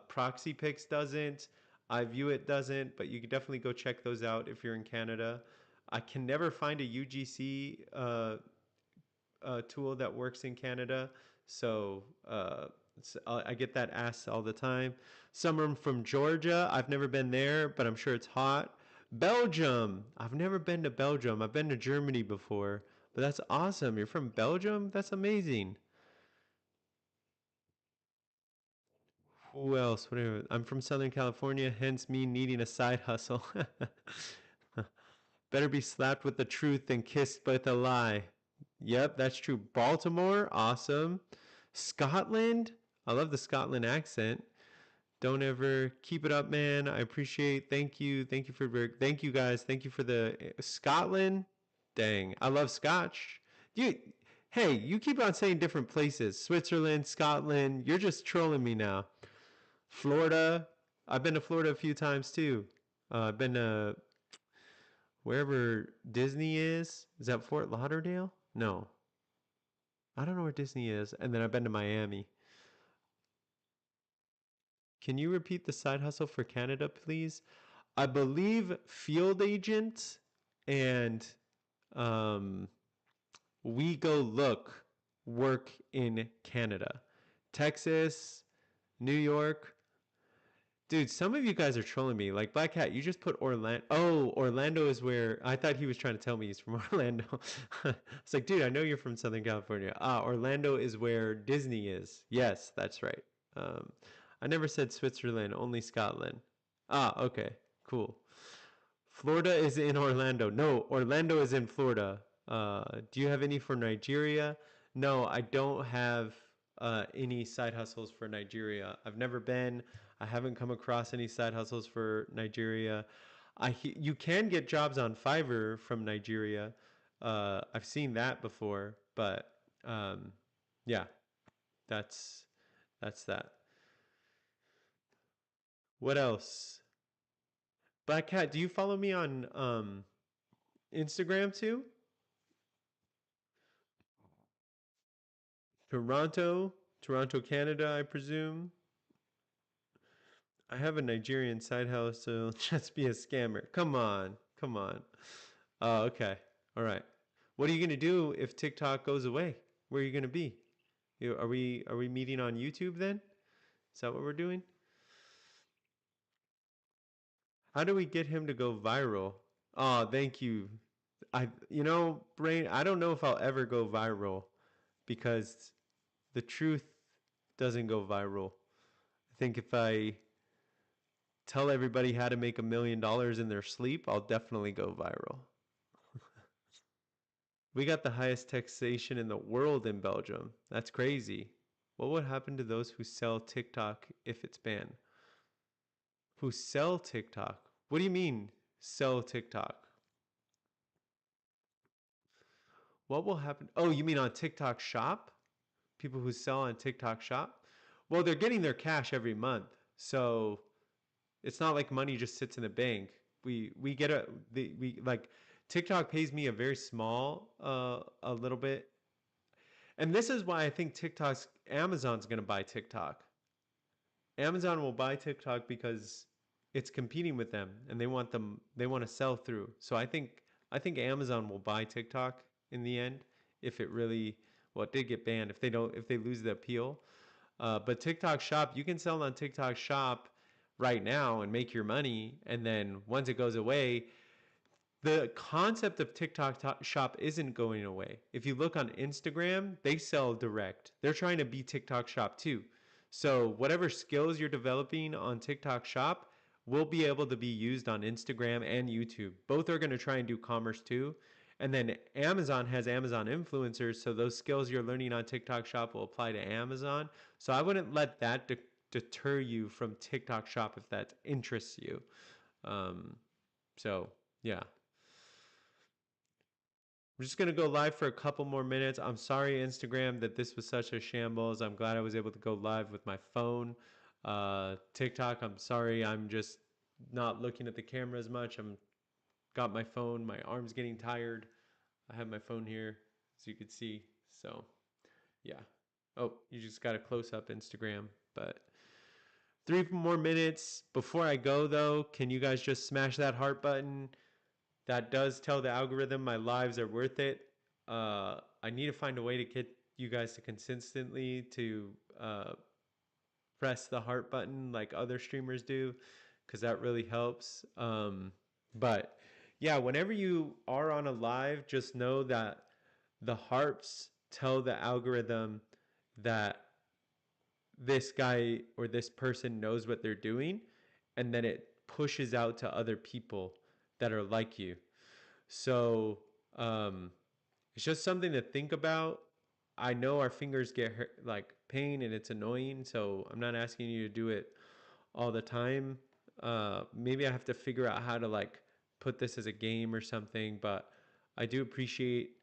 Proxy Picks doesn't. I View It doesn't, but you can definitely go check those out if you're in Canada. I can never find a UGC tool that works in Canada, so I get that asked all the time. Someone from Georgia, I've never been there, but I'm sure it's hot. Belgium, I've never been to Belgium. I've been to Germany before, but that's awesome. You're from Belgium? That's amazing. Who else? Whatever. I'm from Southern California, hence me needing a side hustle. Better be slapped with the truth than kissed with a lie. Yep, that's true. Baltimore, awesome. Scotland, I love the Scotland accent. Don't ever keep it up, man. I appreciate. Thank you for thank you guys. Thank you for the Scotland. Dang, I love Scotch. You, hey, you keep on saying different places. Switzerland, Scotland. You're just trolling me now. Florida. I've been to Florida a few times too. I've been to wherever Disney is. Is that Fort Lauderdale? No, I don't know where Disney is. And then I've been to Miami. Can you repeat the side hustle for Canada, please? I believe Field Agent and um, We Go Look work in Canada. Texas, New York. Dude, some of you guys are trolling me. Like Black Hat, you just put Orlando. Oh, Orlando is where I thought he was trying to tell me he's from Orlando. It's like, dude, I know you're from Southern California. Ah, Orlando is where Disney is. Yes, that's right. Um, I never said Switzerland, only Scotland. Ah, okay, cool. Florida is in Orlando. No, Orlando is in Florida. Do you have any for Nigeria? No, I don't have any side hustles for Nigeria. I've never been. I haven't come across any side hustles for Nigeria. You can get jobs on Fiverr from Nigeria. I've seen that before, but um, yeah, that's that's that. What else? Black Cat, do you follow me on Instagram too? Toronto, Toronto, Canada, I presume. I have a Nigerian side house, so just be a scammer. Come on, come on. Oh, okay. All right. What are you gonna do if TikTok goes away? Where are you gonna be? Are we meeting on YouTube then? Is that what we're doing? How do we get him to go viral? Oh, thank you. Brain, I don't know if I'll ever go viral because the truth doesn't go viral. I think if I tell everybody how to make $1 million in their sleep, I'll definitely go viral. We got the highest taxation in the world in Belgium. That's crazy. What would happen to those who sell TikTok if it's banned? Who sell TikTok? What do you mean, sell TikTok? What will happen? Oh, you mean on TikTok Shop? People who sell on TikTok Shop? Well, they're getting their cash every month. So it's not like money just sits in the bank. We get we like TikTok pays me a very small a little bit. And this is why I think Amazon's going to buy TikTok. Amazon will buy TikTok because it's competing with them and they want to sell through. So I think Amazon will buy TikTok in the end if it really well it did get banned if they lose the appeal. But TikTok Shop, you can sell on TikTok Shop right now and make your money. And then once it goes away, the concept of TikTok Shop isn't going away. If you look on Instagram, they sell direct. They're trying to be TikTok Shop too. So whatever skills you're developing on TikTok Shop will be able to be used on Instagram and YouTube. Both are going to try and do commerce too. And then Amazon has Amazon influencers, so those skills you're learning on TikTok Shop will apply to Amazon. So I wouldn't let that deter you from TikTok Shop if that interests you. Um, so yeah. I'm just gonna go live for a couple more minutes. I'm sorry, Instagram, that this was such a shambles. I'm glad I was able to go live with my phone. TikTok, I'm sorry, I'm just not looking at the camera as much. I'm got my phone, my arm's getting tired. I have my phone here, as you can see. So yeah. Oh, you just got a close up Instagram. But 3 more minutes before I go though. Can you guys just smash that heart button? That does tell the algorithm my lives are worth it. I need to find a way to get you guys to consistently to press the heart button like other streamers do, because that really helps. But yeah, whenever you are on a live, just know that the hearts tell the algorithm that this guy or this person knows what they're doing, and then it pushes out to other people that are like you. So it's just something to think about. I know our fingers get hurt, like pain, and it's annoying. So I'm not asking you to do it all the time. Maybe I have to figure out how to like put this as a game or something. But I do appreciate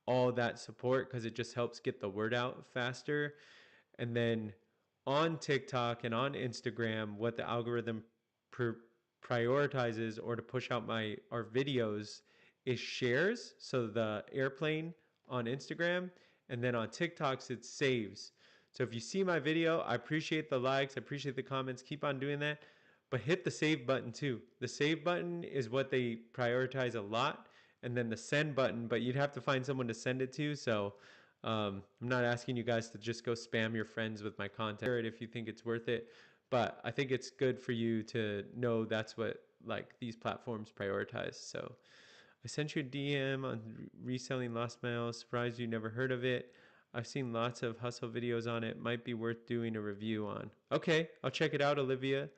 all that support because it just helps get the word out faster. And then on TikTok and on Instagram, what the algorithm prioritizes or to push out our videos is shares. So the airplane on Instagram, and then on TikToks it saves. So if you see my video, I appreciate the likes, I appreciate the comments, keep on doing that, but hit the save button too. The save button is what they prioritize a lot, and then the send button, but you'd have to find someone to send it to. So I'm not asking you guys to just go spam your friends with my content if you think it's worth it, but I think it's good for you to know that's what like these platforms prioritize. So I sent you a DM on reselling Lost Miles. Surprised you never heard of it. I've seen lots of hustle videos on it. Might be worth doing a review on. Okay, I'll check it out, Olivia.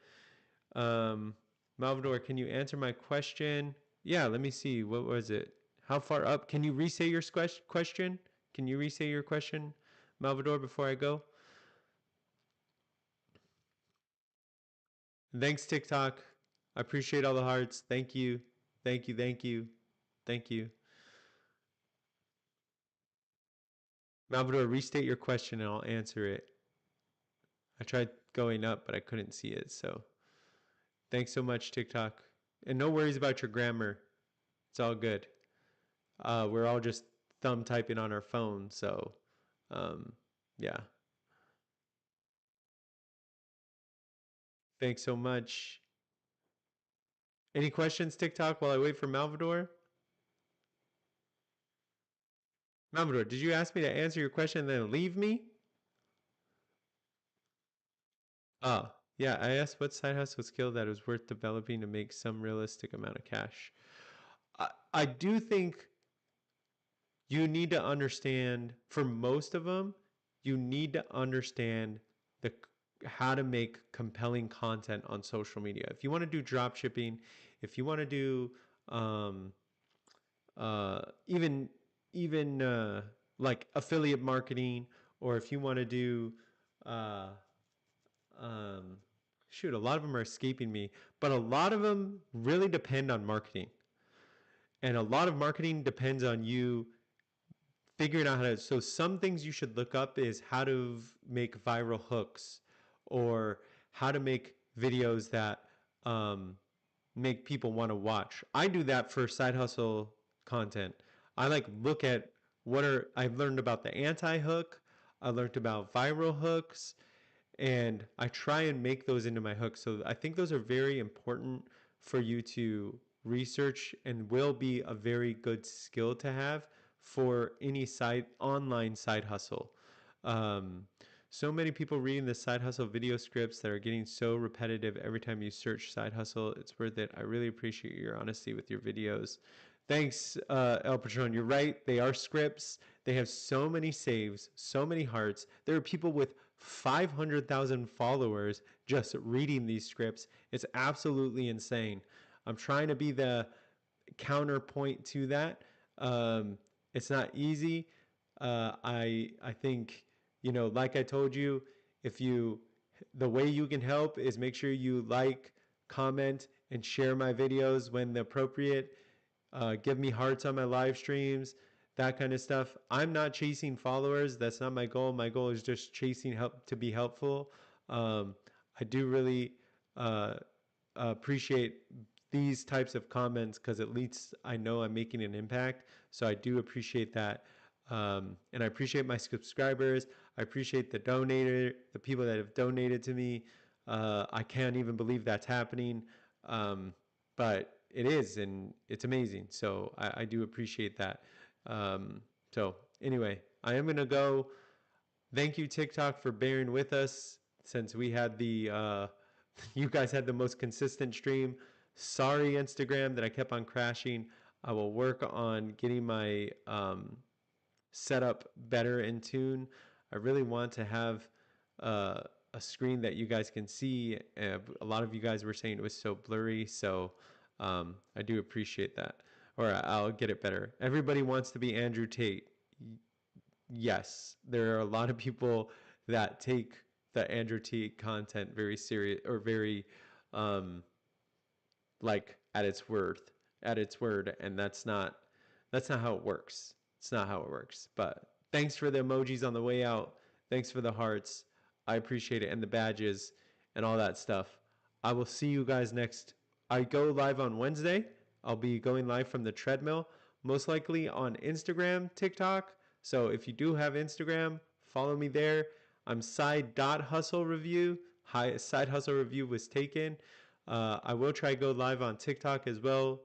Malvador, can you answer my question? Yeah, let me see. What was it? How far up? Can you re-say your question? Can you re-say your question, Malvador, before I go? Thanks, TikTok. I appreciate all the hearts. Thank you. Thank you. Thank you. Thank you. Malvador, restate your question and I'll answer it. I tried going up, but I couldn't see it. So thanks so much, TikTok. And no worries about your grammar. It's all good. We're all just thumb typing on our phone. So yeah. Thanks so much. Any questions, TikTok, while I wait for Malvador? Malvador, did you ask me to answer your question and then leave me? Oh, yeah, I asked what side hustle skill that was worth developing to make some realistic amount of cash. I do think you need to understand, for most of them, you need to understand the how to make compelling content on social media. If you want to do drop shipping, if you want to do even like affiliate marketing, or if you want to do uh, shoot, a lot of them are escaping me, but a lot of them really depend on marketing. And a lot of marketing depends on you figuring out how to. So, some things you should look up is how to make viral hooks or how to make videos that make people want to watch. I do that for side hustle content. I like look at I've learned about the anti hook, I learned about viral hooks, and I try and make those into my hooks. So I think those are very important for you to research and will be a very good skill to have for any online side hustle. So many people reading the side hustle video scripts that are getting so repetitive every time you search side hustle. It's worth it. I really appreciate your honesty with your videos. Thanks, El Patron. You're right. They are scripts. They have so many saves, so many hearts. There are people with 500,000 followers just reading these scripts. It's absolutely insane. I'm trying to be the counterpoint to that. It's not easy. I think, like I told you, the way you can help is make sure you like, comment, and share my videos when appropriate. Give me hearts on my live streams. that kind of stuff. I'm not chasing followers. That's not my goal. My goal is just chasing help to be helpful. I do really uh, appreciate these types of comments because at least I know I'm making an impact. So I do appreciate that. And I appreciate my subscribers. I appreciate the people that have donated to me. I can't even believe that's happening. But it is, and it's amazing. So I do appreciate that. So anyway, I am going to go. Thank you, TikTok, for bearing with us since we had you guys had the most consistent stream. Sorry, Instagram, that I kept on crashing. I will work on getting my setup better in tune. I really want to have a screen that you guys can see. A lot of you guys were saying it was so blurry, so I do appreciate that. Or I'll get it better. Everybody wants to be Andrew Tate. Yes, there are a lot of people that take the Andrew Tate content very serious or very like at its word, and that's not how it works. It's not how it works. But thanks for the emojis on the way out. Thanks for the hearts. I appreciate it, and the badges and all that stuff. I will see you guys next. I go live on Wednesday. I'll be going live from the treadmill, most likely on Instagram, TikTok. So if you do have Instagram, follow me there. I'm side.hustle review. Side hustle review was taken. I will try to go live on TikTok as well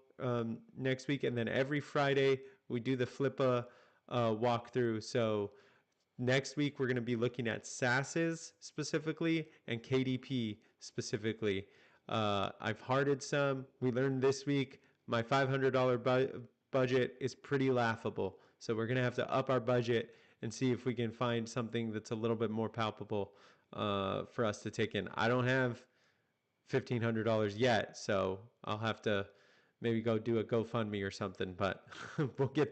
next week, and then every Friday we do the Flippa walkthrough. So next week we're going to be looking at SASs specifically and KDP specifically. I've hearted some. We learned this week my $500 budget is pretty laughable. So we're going to have to up our budget and see if we can find something that's a little bit more palpable for us to take in. I don't have $1,500 yet, so I'll have to maybe go do a GoFundMe or something, but we'll get there.